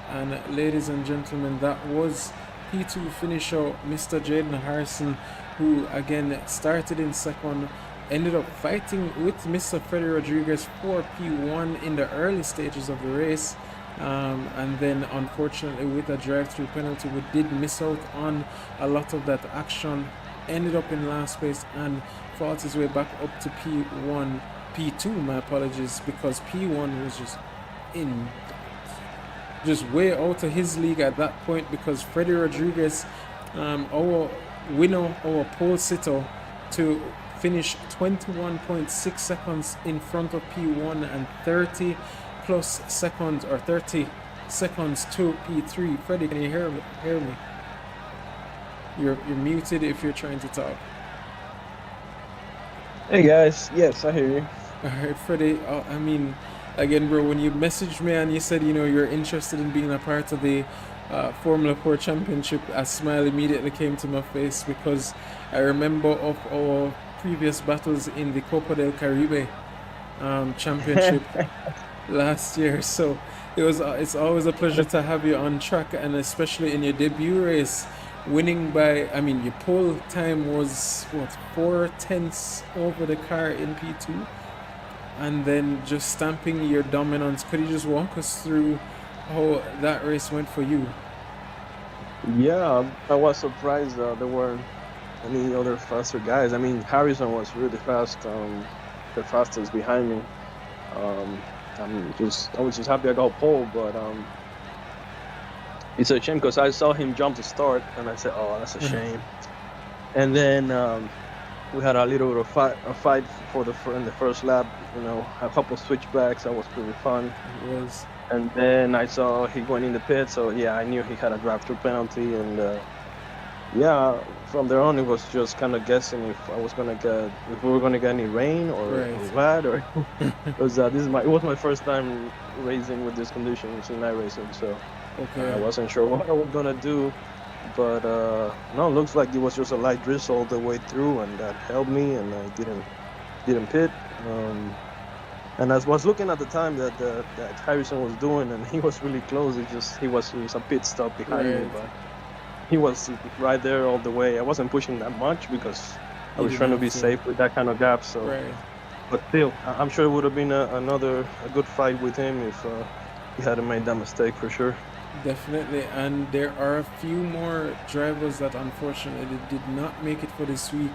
And ladies and gentlemen, that was P2 finisher Mr. Jaden Harrison, who again started in second, ended up fighting with Mr. Freddie Rodriguez for P1 in the early stages of the race, and then unfortunately with a drive-through penalty we did miss out on a lot of that action. Ended up in last place and fought his way back up to P2, my apologies, because P1 was just way out of his league at that point, because Freddie Rodriguez, our winner, our pole sitter, to finish 21.6 seconds in front of P1 and 30 plus seconds or 30 seconds to P3. Freddie, can you hear me? You're muted if you're trying to talk. Hey guys, yes, I hear you. Alright, Freddie, I mean, again, bro, when you messaged me and you said, you're interested in being a part of the Formula 4 Championship, a smile immediately came to my face, because I remember of our previous battles in the Copa del Caribe Championship last year. So it's always a pleasure to have you on track, and especially in your debut race, winning by, your pole time was 4/10 over the car in P2, and then just stamping your dominance. Could you just walk us through how that race went for you? Yeah, I was surprised there weren't any other faster guys. Harrison was really fast, the fastest behind me. I was just happy I got pole, but it's a shame because I saw him jump to start, and I said, "Oh, that's a shame." And then we had a little bit of fight in the first lap. A couple switchbacks. That was pretty fun. It was. And then I saw he going in the pit, so yeah, I knew he had a drive-through penalty, and yeah, from there on it was just kind of guessing if we were gonna get any rain or what, or because it was my first time racing with these conditions in night racing, so I wasn't sure what I was gonna do, but no, it looks like it was just a light drizzle all the way through, and that helped me, and I didn't pit. And I was looking at the time that Harrison was doing, and he was really close. It was a pit stop behind me, but he was right there all the way. I wasn't pushing that much because I was trying to be safe with that kind of gap. So, but still, I'm sure it would have been a good fight with him if he hadn't made that mistake for sure. Definitely, and there are a few more drivers that unfortunately did not make it for this week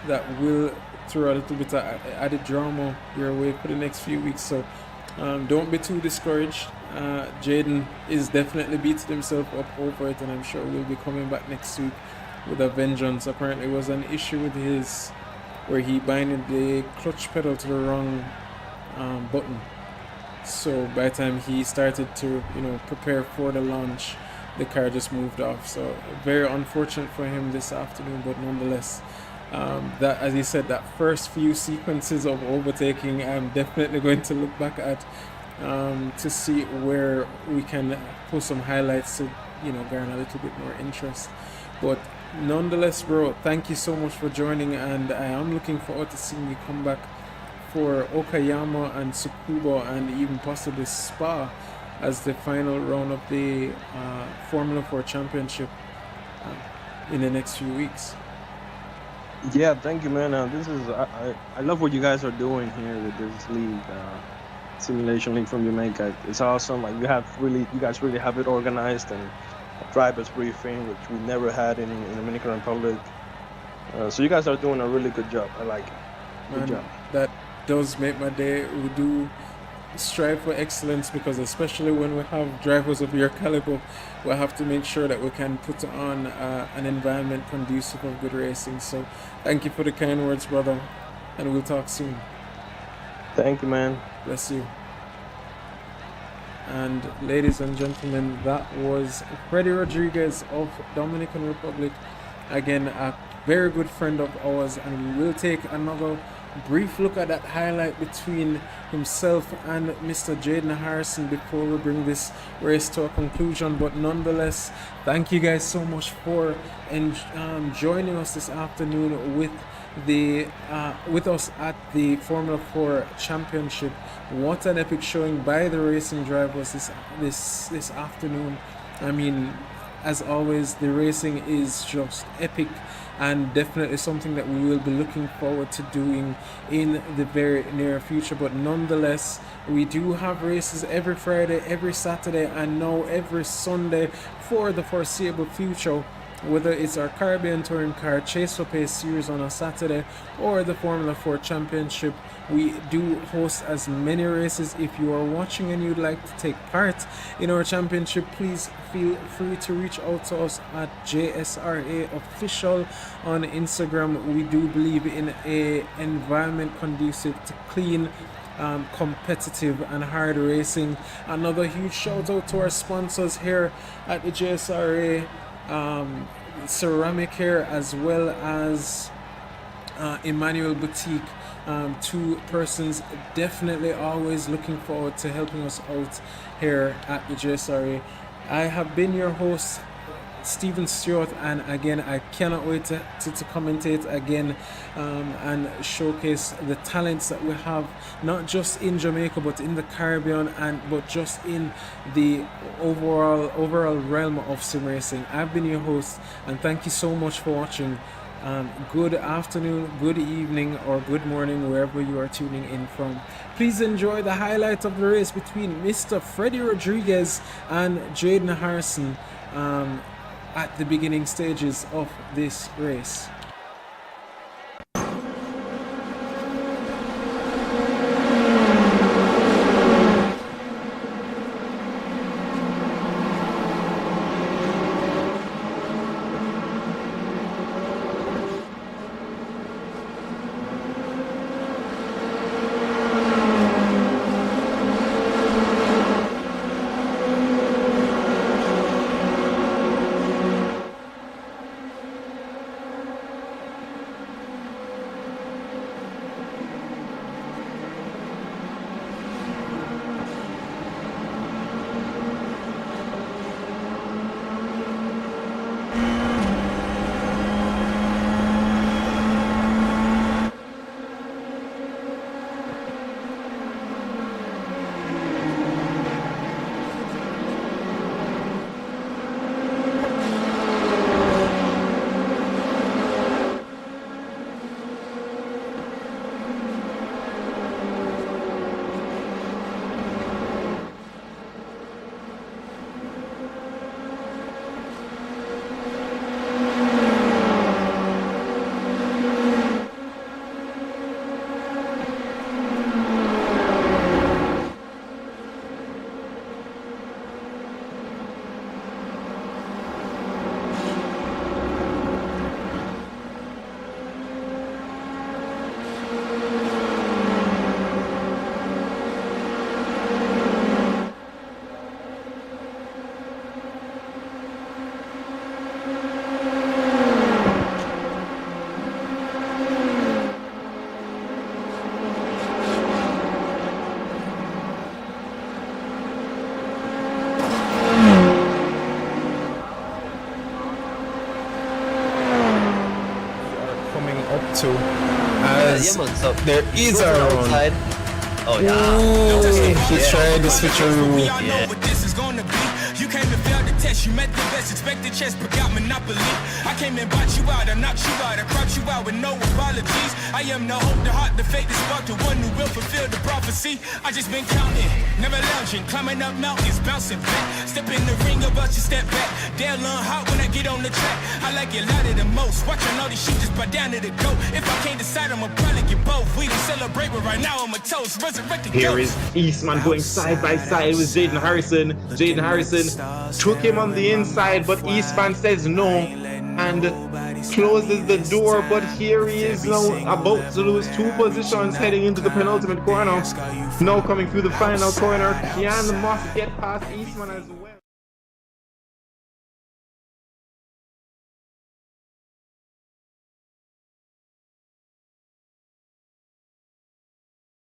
that will throw a little bit of added drama your way for the next few weeks. So don't be too discouraged. Jaden is definitely beating himself up over it, and I'm sure we'll be coming back next week with a vengeance. Apparently it was an issue with his where he binded the clutch pedal to the wrong button. So by the time he started to prepare for the launch, the car just moved off. So very unfortunate for him this afternoon, but nonetheless, that, as you said, that first few sequences of overtaking, I'm definitely going to look back at to see where we can pull some highlights to garner a little bit more interest. But nonetheless, bro, thank you so much for joining, and I am looking forward to seeing you come back for Okayama and Tsukuba and even possibly Spa as the final round of the Formula 4 Championship in the next few weeks. Yeah, thank you, man. I love what you guys are doing here with this league, simulation league from Jamaica. It's awesome. Like you guys really have it organized, and a driver's briefing, which we never had in Dominican Republic. So you guys are doing a really good job. I like it. Good job. That does make my day. We do strive for excellence because especially when we have drivers of your caliber, we have to make sure that we can put on an environment conducive of good racing. So thank you for the kind words, brother, and we'll talk soon. Thank you, man. Bless you. And ladies and gentlemen, that was Freddie Rodriguez of Dominican Republic, again a very good friend of ours, and we will take another brief look at that highlight between himself and Mr. Jaden Harrison before we bring this race to a conclusion. But nonetheless, thank you guys so much for joining us this afternoon with us at the Formula 4 Championship. What an epic showing by the racing drivers this afternoon. I mean, as always, the racing is just epic, and definitely something that we will be looking forward to doing in the very near future. But nonetheless, we do have races every Friday, every Saturday, and now every Sunday for the foreseeable future. Whether it's our Caribbean Touring Car Chase for Pace series on a Saturday or the Formula 4 Championship, we do host as many races. If you are watching and you'd like to take part in our championship, please feel free to reach out to us at JSRA Official on Instagram. We do believe in an environment conducive to clean, competitive and hard racing. Another huge shout out to our sponsors here at the JSRA Ceramic here, as well as Emmanuel Boutique. Two persons definitely always looking forward to helping us out here at the JSRA. I have been your host, Stephen Stewart, and again I cannot wait to commentate again and showcase the talents that we have, not just in Jamaica but in the Caribbean, but just in the overall realm of sim racing. I've been your host, and thank you so much for watching. Good afternoon, good evening, or good morning wherever you are tuning in from. Please enjoy the highlight of the race between Mr. Freddie Rodriguez and Jaden Harrison at the beginning stages of this race. two. As man, so there is go a to the run. outside. Oh yeah. He tried the switcheroo. Yeah. You came and failed the test, you met the best, expected chess, but got monopoly. I came and bought you out, I knocked you out, I cropped you out with no apologies. I am the hope, the heart, the fate, the spark, the one who will fulfill the prophecy. I just been counting, never lounging, climbing up mountains, bouncing back. Step in the ring, about you step back. They'll learn hot when I get on the track. I like it louder than most. Watching all these sheep just buy down to the goat. If I can't decide, I'ma probably get both. We didn't celebrate, but right now I'm a toast. Resurrected Here ghost. is Eastman going side by side with Jaden Harrison. Jaden Harrison took him on the inside, but Eastman says no and closes the door. But here he is now about to lose 2 positions heading into the penultimate corner. Now coming through the final corner, can Moss get past Eastman as well?